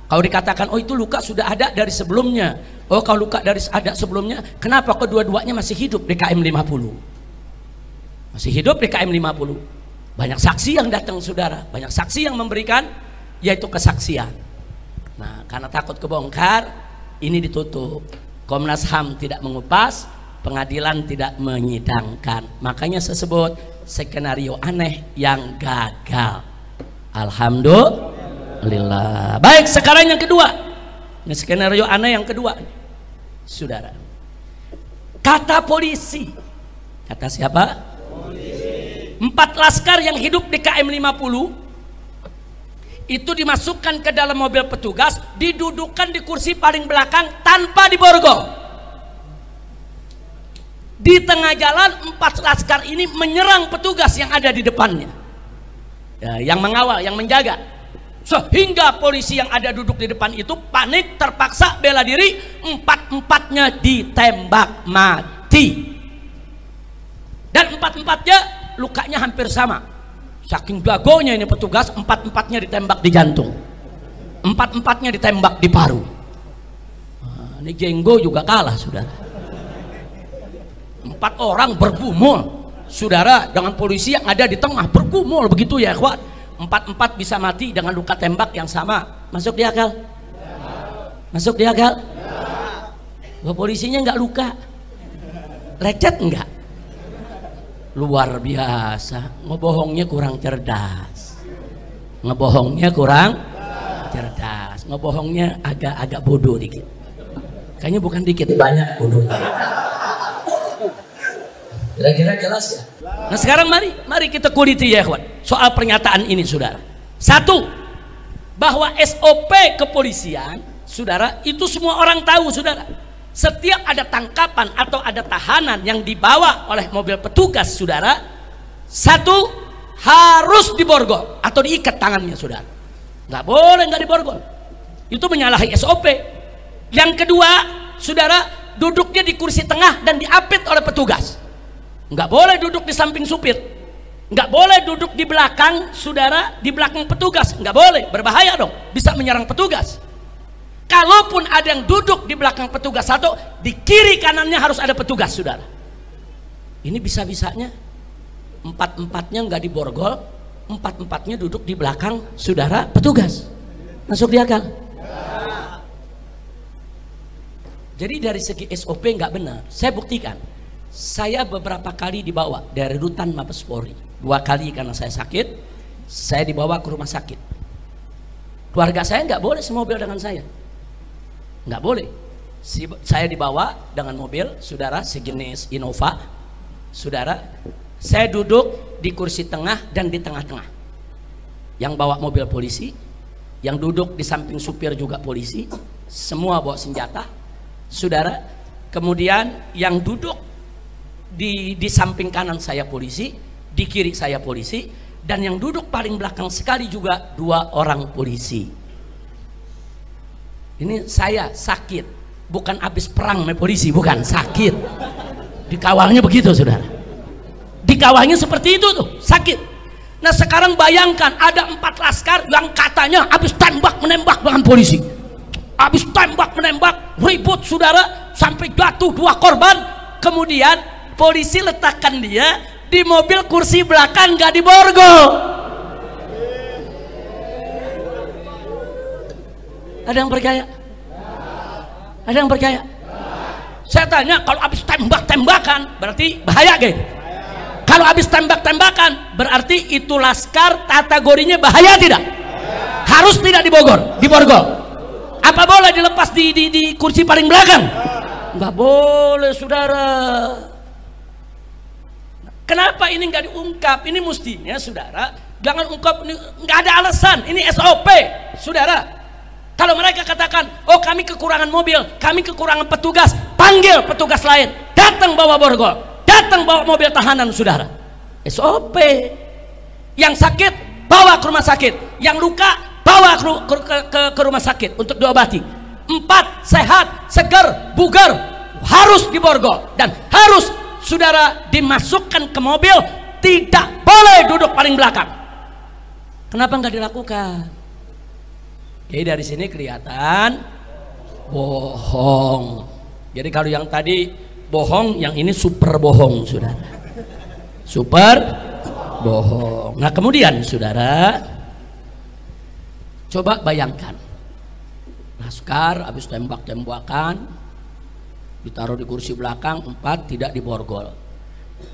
Kalau dikatakan oh itu luka sudah ada dari sebelumnya, oh kalau luka dari ada sebelumnya, kenapa kedua-duanya masih hidup di KM 50? masih hidup di KM 50. Banyak saksi yang datang saudara, banyak saksi yang memberikan yaitu kesaksian. Nah, karena takut kebongkar, ini ditutup. Komnas HAM tidak mengupas, pengadilan tidak menyidangkan. Makanya saya sebut skenario aneh yang gagal. Alhamdulillah. Baik, sekarang yang kedua. Ini skenario aneh yang kedua, saudara. Kata polisi. Kata siapa? Polisi. 4 laskar yang hidup di KM 50 itu dimasukkan ke dalam mobil petugas, didudukan di kursi paling belakang tanpa diborgol. Di tengah jalan 4 laskar ini menyerang petugas yang ada di depannya, ya, yang mengawal, yang menjaga, sehingga polisi yang ada duduk di depan itu panik, terpaksa bela diri, 4-empatnya ditembak mati. Dan 4-empatnya lukanya hampir sama. Saking jagonya ini petugas, 4-empatnya ditembak di jantung, 4-empatnya ditembak di paru. Nah, ini Jenggo juga kalah saudara. 4 orang bergumul saudara dengan polisi yang ada di tengah, bergumul begitu ya ikhwan. 4-4 bisa mati dengan luka tembak yang sama. Masuk di akal? Masuk di akal? Wah, polisinya nggak luka, lecet enggak? Luar biasa. Ngebohongnya kurang cerdas, ngebohongnya kurang cerdas, ngebohongnya agak bodoh dikit. Kayaknya bukan dikit, banyak bodohnya. Kira-kira jelas ya? Nah sekarang mari kita kuliti ya ikhwan soal pernyataan ini saudara. Satu, bahwa SOP kepolisian saudara itu semua orang tahu saudara. Setiap ada tangkapan atau ada tahanan yang dibawa oleh mobil petugas saudara, satu, harus diborgol atau diikat tangannya saudara. Nggak boleh nggak diborgol, itu menyalahi SOP. Yang kedua saudara, duduknya di kursi tengah dan diapit oleh petugas. Nggak boleh duduk di samping supir, nggak boleh duduk di belakang saudara, di belakang petugas, nggak boleh, berbahaya dong, bisa menyerang petugas. Kalaupun ada yang duduk di belakang petugas satu, di kiri kanannya harus ada petugas saudara. Ini bisa-bisanya 4-empatnya nggak diborgol, 4-empatnya duduk di belakang saudara petugas. Masuk di akal? Jadi dari segi SOP nggak benar. Saya buktikan. Saya beberapa kali dibawa dari rutan Mabes Polri. 2 kali karena saya sakit, saya dibawa ke rumah sakit. Keluarga saya nggak boleh semobil dengan saya, nggak boleh. Saya dibawa dengan mobil saudara sejenis Innova saudara. Saya duduk di kursi tengah dan di tengah-tengah. Yang bawa mobil polisi, yang duduk di samping supir juga polisi, semua bawa senjata saudara. Kemudian yang duduk di samping kanan saya polisi, di kiri saya polisi, dan yang duduk paling belakang sekali juga 2 orang polisi. Ini saya sakit, bukan habis perang sama polisi, bukan, sakit. Dikawalnya begitu saudara, dikawalnya seperti itu tuh, sakit. Nah sekarang bayangkan ada 4 laskar yang katanya habis tembak menembak dengan polisi, habis tembak menembak, ribut saudara, sampai jatuh 2 korban. Kemudian polisi letakkan dia di mobil kursi belakang, gak diborgol. Ada yang percaya? Ada yang percaya? Saya tanya, kalau habis tembak-tembakan berarti bahaya gitu? Kalau habis tembak-tembakan berarti itu laskar kategorinya bahaya tidak? Harus tidak diborgol? Apa boleh dilepas di kursi paling belakang? Nggak boleh saudara. Kenapa ini nggak diungkap? Ini mestinya saudara jangan ungkap, nggak ada alasan, ini SOP saudara. Kalau mereka katakan, oh kami kekurangan mobil, kami kekurangan petugas, panggil petugas lain, datang bawa borgol, datang bawa mobil tahanan saudara. SOP. Yang sakit bawa ke rumah sakit, yang luka bawa ke rumah sakit untuk diobati. 4, sehat, segar, bugar, harus diborgol dan harus saudara dimasukkan ke mobil, tidak boleh duduk paling belakang. Kenapa nggak dilakukan? Jadi dari sini kelihatan bohong. Jadi kalau yang tadi bohong, yang ini super bohong saudara. super bohong. Nah kemudian saudara, coba bayangkan, laskar habis tembak-tembakan, ditaruh di kursi belakang, 4 tidak diborgol,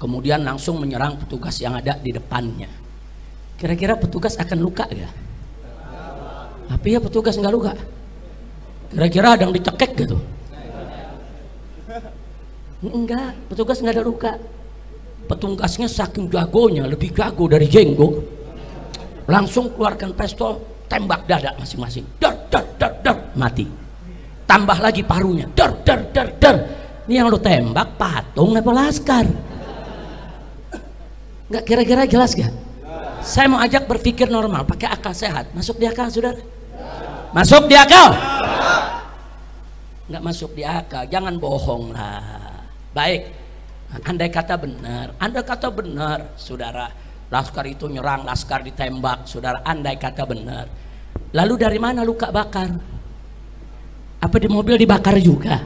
kemudian langsung menyerang petugas yang ada di depannya. Kira-kira petugas akan luka gak? Tapi ya petugas nggak luka. Kira-kira ada yang dicekek gitu? Enggak, petugas nggak ada luka. Petugasnya saking jagonya, lebih jago dari jenggo, langsung keluarkan pistol, tembak dada masing-masing, dar dar dar dar, mati. Tambah lagi parunya, dar dar dar dar. Ini yang lo tembak patung apa laskar? Nggak, kira-kira jelas gak? Saya mau ajak berpikir normal, pakai akal sehat. Masuk di akal, saudara? Masuk di akal? Nggak masuk di akal, jangan bohong lah. Baik, andai kata benar, saudara, laskar itu nyerang, laskar ditembak, saudara, andai kata benar. Lalu dari mana luka bakar? Apa di mobil dibakar juga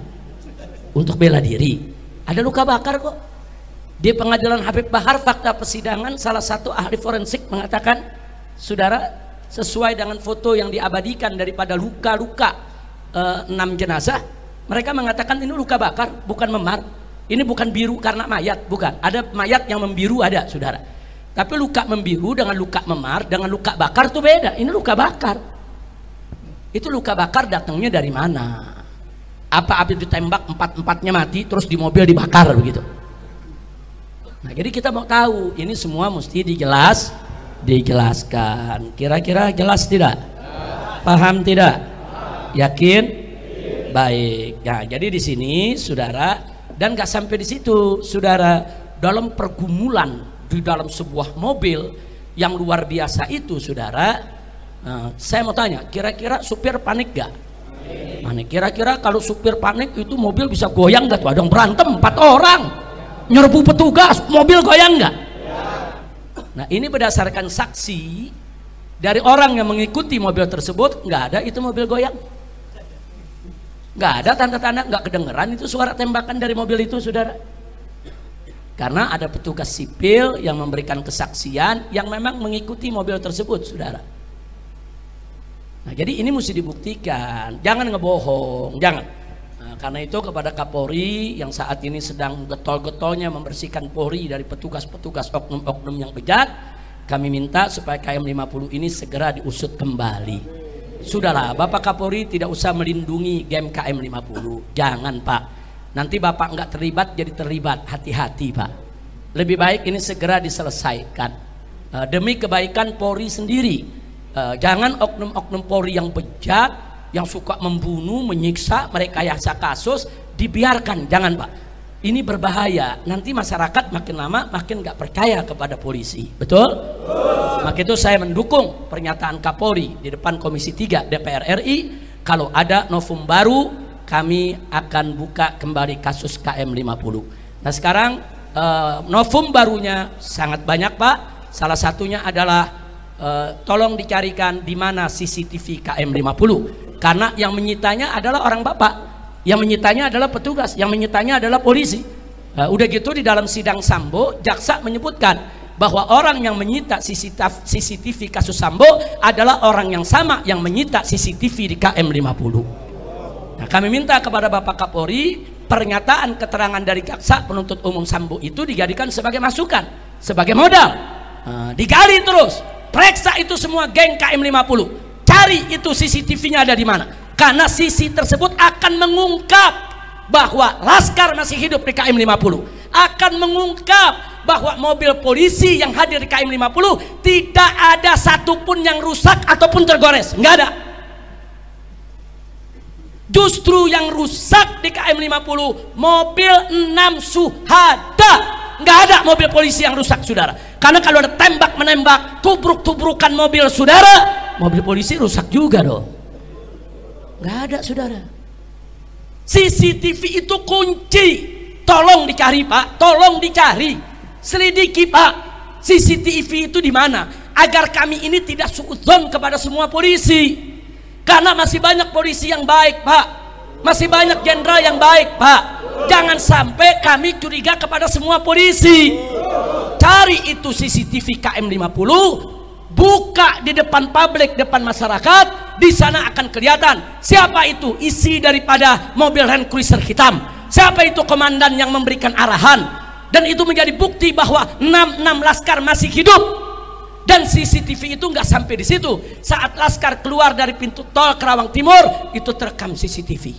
untuk bela diri? Ada luka bakar kok. Di pengadilan Habib Bahar, fakta persidangan, salah satu ahli forensik mengatakan, saudara, sesuai dengan foto yang diabadikan daripada luka-luka 6 jenazah, mereka mengatakan ini luka bakar, bukan memar. Ini bukan biru karena mayat, bukan. Ada mayat yang membiru, ada, saudara. Tapi luka membiru dengan luka memar dengan luka bakar itu beda. Ini luka bakar. Itu luka bakar datangnya dari mana? Apa habis ditembak 4-4-nya mati terus di mobil dibakar begitu? Nah, jadi kita mau tahu, ini semua mesti dijelaskan. Kira-kira jelas tidak? Paham tidak? Yakin? Baik. Nah, jadi di sini, saudara, dan gak sampai di situ, saudara, dalam pergumulan di dalam sebuah mobil yang luar biasa itu, saudara, saya mau tanya, kira-kira supir panik gak? Panik. Kira-kira kalau supir panik itu mobil bisa goyang gak tuh? Ada yang berantem 4 orang nyerbu petugas, mobil goyang nggak? Nah, ini berdasarkan saksi dari orang yang mengikuti mobil tersebut, nggak ada itu mobil goyang, nggak ada tanda-tanda, nggak kedengeran itu suara tembakan dari mobil itu, saudara. Karena ada petugas sipil yang memberikan kesaksian yang memang mengikuti mobil tersebut, saudara. Nah, jadi ini mesti dibuktikan, jangan ngebohong, jangan. Karena itu kepada Kapolri yang saat ini sedang getol-getolnya membersihkan Polri dari petugas-petugas oknum-oknum yang bejat, kami minta supaya KM50 ini segera diusut kembali. Sudahlah, Bapak Kapolri tidak usah melindungi game KM50, jangan Pak. Nanti Bapak nggak terlibat jadi terlibat, hati-hati Pak. Lebih baik ini segera diselesaikan demi kebaikan Polri sendiri. Jangan oknum-oknum Polri yang bejat, yang suka membunuh, menyiksa, merekayasa kasus dibiarkan, jangan Pak. Ini berbahaya, nanti masyarakat makin lama makin gak percaya kepada polisi, betul? Maka itu saya mendukung pernyataan Kapolri di depan Komisi 3 DPR RI, kalau ada novum baru kami akan buka kembali kasus KM50. Nah sekarang novum barunya sangat banyak Pak, salah satunya adalah tolong dicarikan di mana CCTV KM50. Karena yang menyitanya adalah orang Bapak, yang menyitanya adalah petugas, yang menyitanya adalah polisi. Udah gitu di dalam sidang Sambo, jaksa menyebutkan bahwa orang yang menyita CCTV kasus Sambo adalah orang yang sama yang menyita CCTV di KM50. Nah, kami minta kepada Bapak Kapolri, pernyataan keterangan dari jaksa penuntut umum Sambo itu dijadikan sebagai masukan, sebagai modal. Digali terus, periksa itu semua geng KM50. Cari itu CCTV-nya ada di mana, karena CC tersebut akan mengungkap bahwa laskar masih hidup di KM50, akan mengungkap bahwa mobil polisi yang hadir di KM50 tidak ada satupun yang rusak ataupun tergores, nggak ada. Justru yang rusak di KM50 mobil 6 Suhada, nggak ada mobil polisi yang rusak, saudara. Karena kalau ada tembak menembak, tubruk-tubrukan mobil saudara, mobil polisi rusak juga dong. Nggak ada, saudara. CCTV itu kunci, tolong dicari Pak, tolong dicari, selidiki Pak, CCTV itu di mana, agar kami ini tidak suudzon kepada semua polisi. Karena masih banyak polisi yang baik Pak, masih banyak jenderal yang baik Pak. Jangan sampai kami curiga kepada semua polisi. cari itu CCTV KM50, buka di depan publik, depan masyarakat, di sana akan kelihatan siapa itu isi daripada mobil Land Cruiser hitam, siapa itu komandan yang memberikan arahan, dan itu menjadi bukti bahwa 6 laskar masih hidup. Dan CCTV itu nggak sampai di situ. Saat laskar keluar dari pintu tol Kerawang Timur, itu terekam CCTV.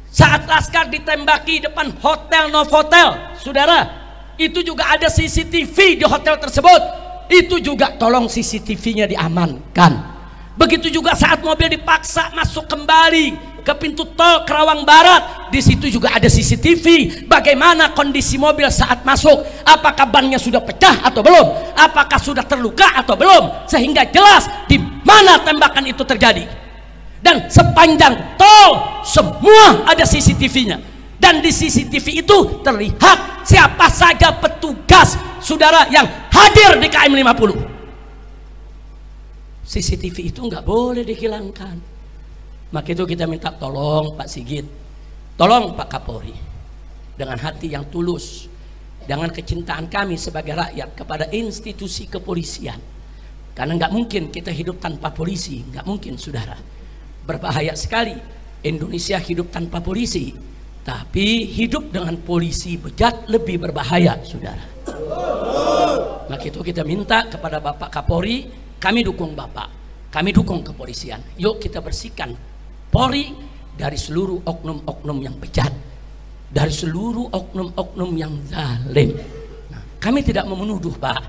Saat laskar ditembaki depan hotel Novotel, saudara, itu juga ada CCTV di hotel tersebut. Itu juga tolong CCTV-nya diamankan. Begitu juga saat mobil dipaksa masuk kembali ke pintu tol Kerawang Barat, di situ juga ada CCTV. Bagaimana kondisi mobil saat masuk? Apakah bannya sudah pecah atau belum? Apakah sudah terluka atau belum? Sehingga jelas di mana tembakan itu terjadi. Dan sepanjang tol semua ada CCTV-nya. Dan di CCTV itu terlihat siapa saja petugas, saudara, yang hadir di KM50. CCTV itu nggak boleh dihilangkan. Maka itu kita minta tolong Pak Sigit, tolong Pak Kapolri, dengan hati yang tulus, dengan kecintaan kami sebagai rakyat kepada institusi kepolisian. Karena nggak mungkin kita hidup tanpa polisi, nggak mungkin, saudara. Berbahaya sekali Indonesia hidup tanpa polisi, tapi hidup dengan polisi bejat lebih berbahaya, saudara. Maka itu kita minta kepada Bapak Kapolri, kami dukung Bapak, kami dukung kepolisian. Yuk kita bersihkan Polri dari seluruh oknum-oknum yang bejat, dari seluruh oknum-oknum yang zalim. Nah, kami tidak mau menuduh, Pak.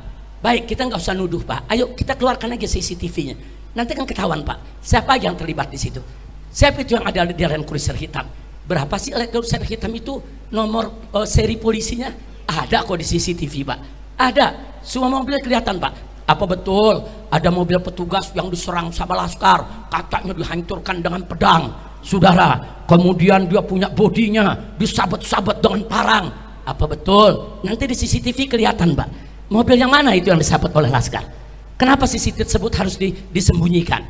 Baik, kita nggak usah nuduh, Pak. Ayo kita keluarkan aja CCTV-nya. Nanti kan ketahuan, Pak, siapa yang terlibat di situ. Siapa itu yang ada di Land Cruiser hitam? Berapa sih Land Cruiser hitam itu nomor seri polisinya? Ada kok di CCTV, Pak. Ada. Semua mobil kelihatan, Pak. Apa betul ada mobil petugas yang diserang sama laskar, katanya dihancurkan dengan pedang, saudara? Kemudian dia punya bodinya disabet-sabet dengan parang. Apa betul? Nanti di CCTV kelihatan, Pak. Mobil yang mana itu yang disabet oleh laskar? Kenapa CCTV tersebut harus disembunyikan?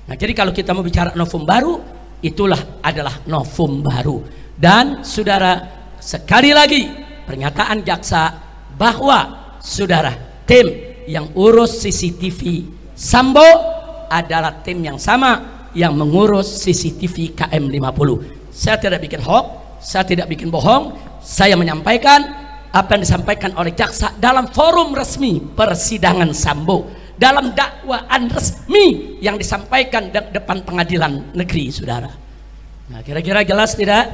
Nah, jadi kalau kita mau bicara novum baru, itulah adalah novum baru. Dan saudara, sekali lagi pernyataan jaksa bahwa saudara, tim yang urus CCTV Sambo adalah tim yang sama yang mengurus CCTV KM50. Saya tidak bikin hoax, saya tidak bikin bohong, saya menyampaikan apa yang disampaikan oleh jaksa dalam forum resmi persidangan Sambo, dalam dakwaan resmi yang disampaikan di depan pengadilan negeri, saudara. Nah, kira-kira jelas tidak?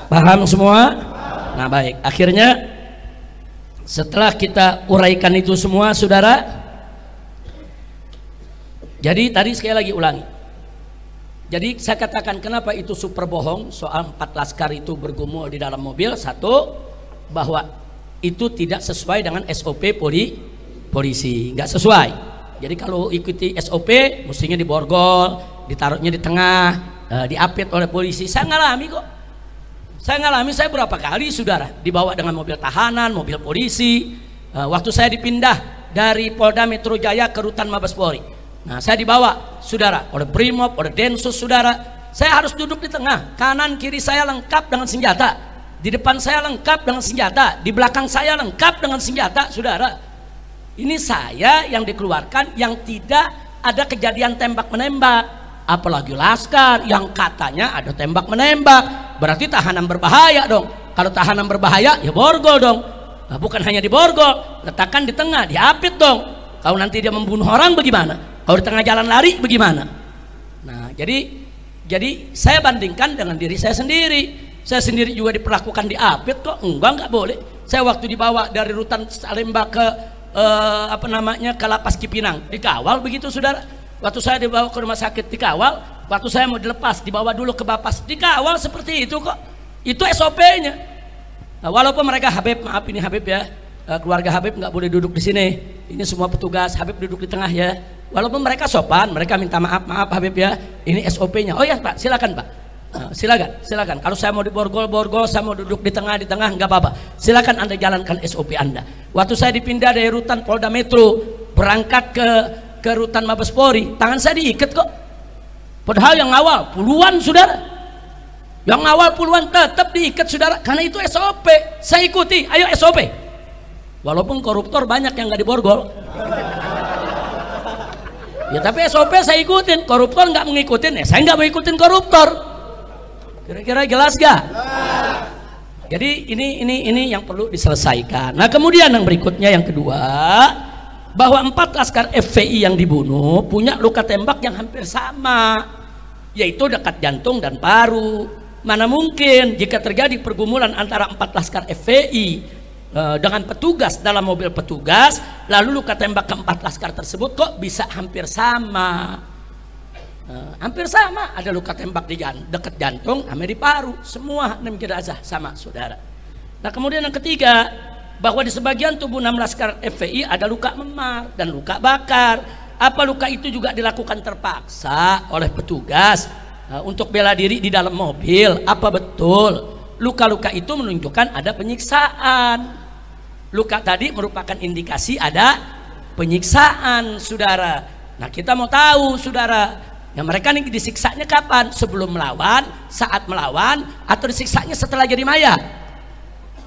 Paham semua? Nah, baik, akhirnya setelah kita uraikan itu semua, saudara, jadi tadi sekali lagi ulangi. Jadi saya katakan kenapa itu super bohong soal 4 laskar itu bergumul di dalam mobil. Satu, bahwa itu tidak sesuai dengan SOP polisi, nggak sesuai. Jadi kalau ikuti SOP mestinya diborgol, ditaruhnya di tengah, diapit oleh polisi. Saya ngalami kok. Saya ngalami, saya berapa kali, saudara, dibawa dengan mobil tahanan, mobil polisi. Waktu saya dipindah dari Polda Metro Jaya ke Rutan Mabes Polri. Nah, saya dibawa, saudara, oleh Brimob, oleh Densus, saudara. Saya harus duduk di tengah, kanan kiri saya lengkap dengan senjata, di depan saya lengkap dengan senjata, di belakang saya lengkap dengan senjata, saudara. Ini saya yang dikeluarkan yang tidak ada kejadian tembak menembak. Apalagi laskar yang katanya ada tembak menembak, berarti tahanan berbahaya dong. Kalau tahanan berbahaya ya borgol dong. Nah, bukan hanya diborgol, letakkan di tengah, diapit dong. Kalau nanti dia membunuh orang bagaimana? Kalau di tengah jalan lari bagaimana? Nah, jadi saya bandingkan dengan diri saya sendiri. Saya sendiri juga diperlakukan diapit kok. Enggak boleh. Saya waktu dibawa dari Rutan Salemba ke ke Lapas Cipinang, dikawal begitu, saudara. Waktu saya dibawa ke rumah sakit dikawal, waktu saya mau dilepas dibawa dulu ke Bapas dikawal seperti itu kok. Itu SOP-nya. Nah, walaupun mereka Habib, maaf ini Habib ya, keluarga Habib nggak boleh duduk di sini. Ini semua petugas, Habib duduk di tengah ya. Walaupun mereka sopan, mereka minta maaf Habib ya. Ini SOP-nya. Oh ya Pak, silakan Pak. Silakan. Kalau saya mau diborgol, saya mau duduk di tengah nggak apa-apa. Silakan Anda jalankan SOP Anda. Waktu saya dipindah dari Rutan Polda Metro berangkat ke Rutan Mabes Polri, tangan saya diikat kok. Padahal yang awal puluhan, saudara. Yang awal puluhan tetap diikat, saudara. Karena itu SOP. Saya ikuti. Ayo SOP. Walaupun koruptor banyak yang nggak diborgol. Ya tapi SOP saya ikutin, koruptor nggak mengikutin, ya saya nggak mau ikutin koruptor. Kira-kira jelas gak? Jadi ini yang perlu diselesaikan. Nah kemudian yang berikutnya yang kedua, bahwa 4 laskar FPI yang dibunuh punya luka tembak yang hampir sama, yaitu dekat jantung dan paru. Mana mungkin jika terjadi pergumulan antara 4 laskar FPI dengan petugas dalam mobil petugas, lalu luka tembak ke-4 laskar tersebut kok bisa hampir sama? Hampir sama, ada luka tembak di dekat jantung sama di paru, semua 6 jenazah sama, saudara. Nah kemudian yang ketiga, bahwa di sebagian tubuh 6 laskar FPI ada luka memar dan luka bakar. Apa luka itu juga dilakukan terpaksa oleh petugas untuk bela diri di dalam mobil? Apa betul luka-luka itu menunjukkan ada penyiksaan? Luka tadi merupakan indikasi ada penyiksaan, saudara. Nah kita mau tahu, saudara, ya mereka nih disiksanya kapan? Sebelum melawan, saat melawan, atau disiksanya setelah jadi mayat?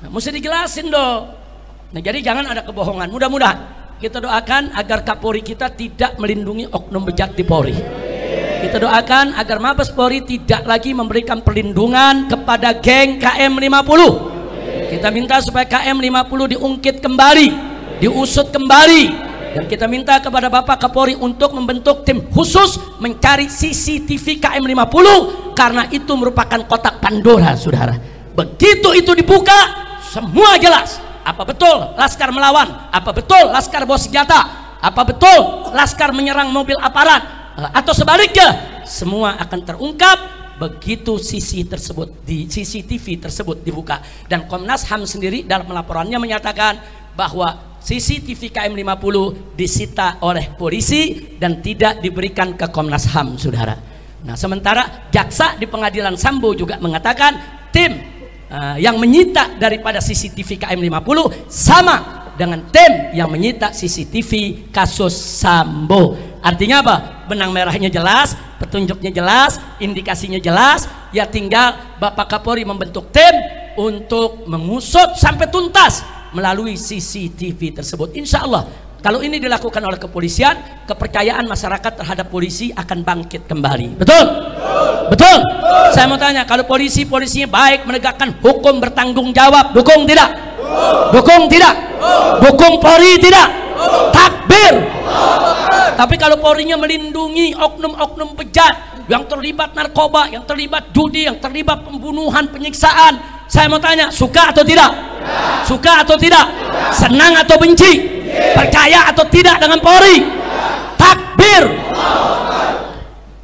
Nah, mesti dijelasin dong. Nah jadi jangan ada kebohongan. Mudah-mudahan kita doakan agar Kapolri kita tidak melindungi oknum bejat di Polri. Kita doakan agar Mabes Polri tidak lagi memberikan perlindungan kepada geng KM50. Kita minta supaya KM50 diungkit kembali, diusut kembali, dan kita minta kepada Bapak Kapolri untuk membentuk tim khusus mencari CCTV KM50, karena itu merupakan kotak Pandora, saudara. Begitu itu dibuka, semua jelas. Apa betul laskar melawan? Apa betul laskar bawa senjata? Apa betul laskar menyerang mobil aparat? Atau sebaliknya, semua akan terungkap begitu CCTV tersebut dibuka. Dan Komnas HAM sendiri dalam laporannya menyatakan bahwa CCTV KM50 disita oleh polisi dan tidak diberikan ke Komnas HAM, saudara. Nah sementara jaksa di pengadilan Sambo juga mengatakan tim yang menyita daripada CCTV KM50 sama dengan tim yang menyita CCTV kasus Sambo. Artinya apa? Benang merahnya jelas, petunjuknya jelas, indikasinya jelas. Ya tinggal Bapak Kapolri membentuk tim untuk mengusut sampai tuntas melalui CCTV tersebut. Insya Allah kalau ini dilakukan oleh kepolisian, kepercayaan masyarakat terhadap polisi akan bangkit kembali. Betul? Betul? Saya mau tanya, kalau polisinya baik, menegakkan hukum, bertanggung jawab, dukung tidak? Dukung tidak? Dukung Polri tidak? Takbir. Tapi kalau Polri-nya melindungi oknum-oknum bejat yang terlibat narkoba, yang terlibat judi, yang terlibat pembunuhan, penyiksaan, saya mau tanya, suka atau tidak? Suka atau tidak? Senang atau benci? Percaya atau tidak dengan Polri? Takbir.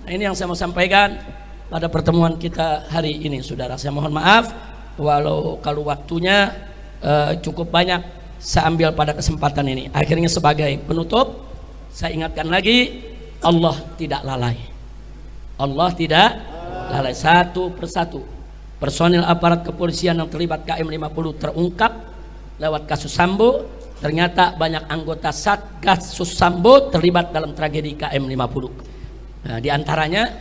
Nah, ini yang saya mau sampaikan pada pertemuan kita hari ini, saudara. Saya mohon maaf kalau waktunya cukup banyak saya ambil pada kesempatan ini. Akhirnya sebagai penutup, saya ingatkan lagi, Allah tidak lalai. Allah tidak lalai. Satu persatu personil aparat kepolisian yang terlibat KM50 terungkap lewat kasus Sambo. Ternyata banyak anggota Satgasus Sambo terlibat dalam tragedi KM50. Nah, di antaranya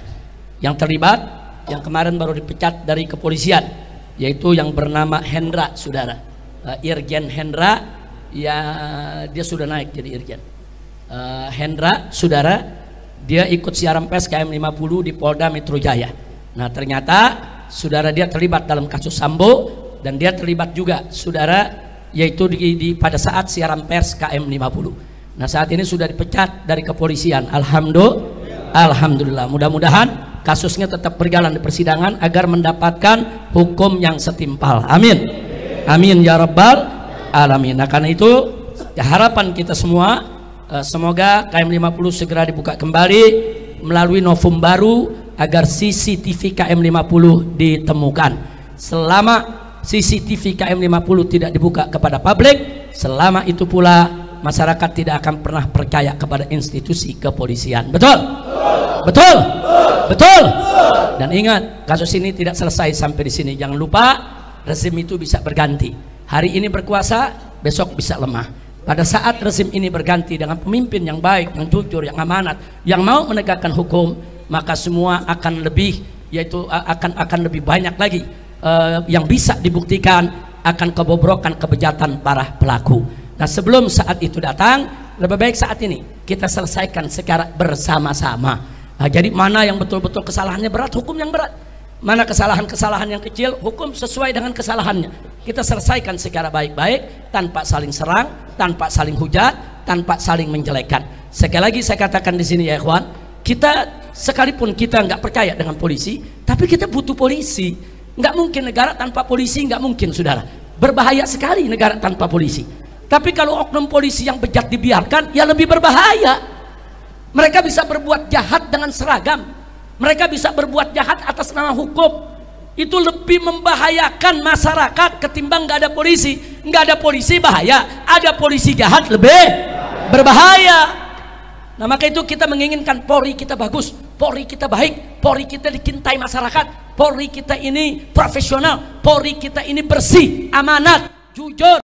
yang terlibat, yang kemarin baru dipecat dari kepolisian, yaitu yang bernama Hendra, saudara. Irjen Hendra, ya dia sudah naik jadi Irjen. Hendra, saudara, dia ikut siaran pers KM50 di Polda Metro Jaya. Nah ternyata saudara dia terlibat dalam kasus Sambo, dan dia terlibat juga, saudara, yaitu pada saat siaran pers KM50. Nah saat ini sudah dipecat dari kepolisian. Alhamdulillah. Mudah-mudahan kasusnya tetap berjalan di persidangan agar mendapatkan hukum yang setimpal. Amin. Amin ya rabbal alamin. Nah karena itu harapan kita semua, semoga KM50 segera dibuka kembali melalui novum baru agar CCTV KM50 ditemukan. Selama CCTV KM50 tidak dibuka kepada publik, selama itu pula masyarakat tidak akan pernah percaya kepada institusi kepolisian. Betul? Betul? Betul? Dan ingat, kasus ini tidak selesai sampai di sini. Jangan lupa, rezim itu bisa berganti. Hari ini berkuasa, besok bisa lemah. Pada saat rezim ini berganti dengan pemimpin yang baik, yang jujur, yang amanat, yang mau menegakkan hukum, maka semua akan lebih, yaitu akan lebih banyak lagi yang bisa dibuktikan akan kebobrokan kebejatan para pelaku. Nah, sebelum saat itu datang, lebih baik saat ini kita selesaikan secara bersama-sama. Nah, jadi mana yang betul-betul kesalahannya berat, hukum yang berat. Mana kesalahan-kesalahan yang kecil, hukum sesuai dengan kesalahannya. Kita selesaikan secara baik-baik, tanpa saling serang, tanpa saling hujat, tanpa saling menjelekkan. Sekali lagi saya katakan di sini ya ikhwan, kita sekalipun kita nggak percaya dengan polisi, tapi kita butuh polisi. Nggak mungkin negara tanpa polisi, nggak mungkin saudara. Berbahaya sekali negara tanpa polisi. Tapi kalau oknum polisi yang bejat dibiarkan, ya lebih berbahaya. Mereka bisa berbuat jahat dengan seragam, mereka bisa berbuat jahat atas nama hukum. Itu lebih membahayakan masyarakat ketimbang nggak ada polisi. Nggak ada polisi bahaya, ada polisi jahat lebih berbahaya. Nah, maka itu kita menginginkan Polri kita bagus, Polri kita baik, Polri kita dicintai masyarakat, Polri kita ini profesional, Polri kita ini bersih, amanat, jujur.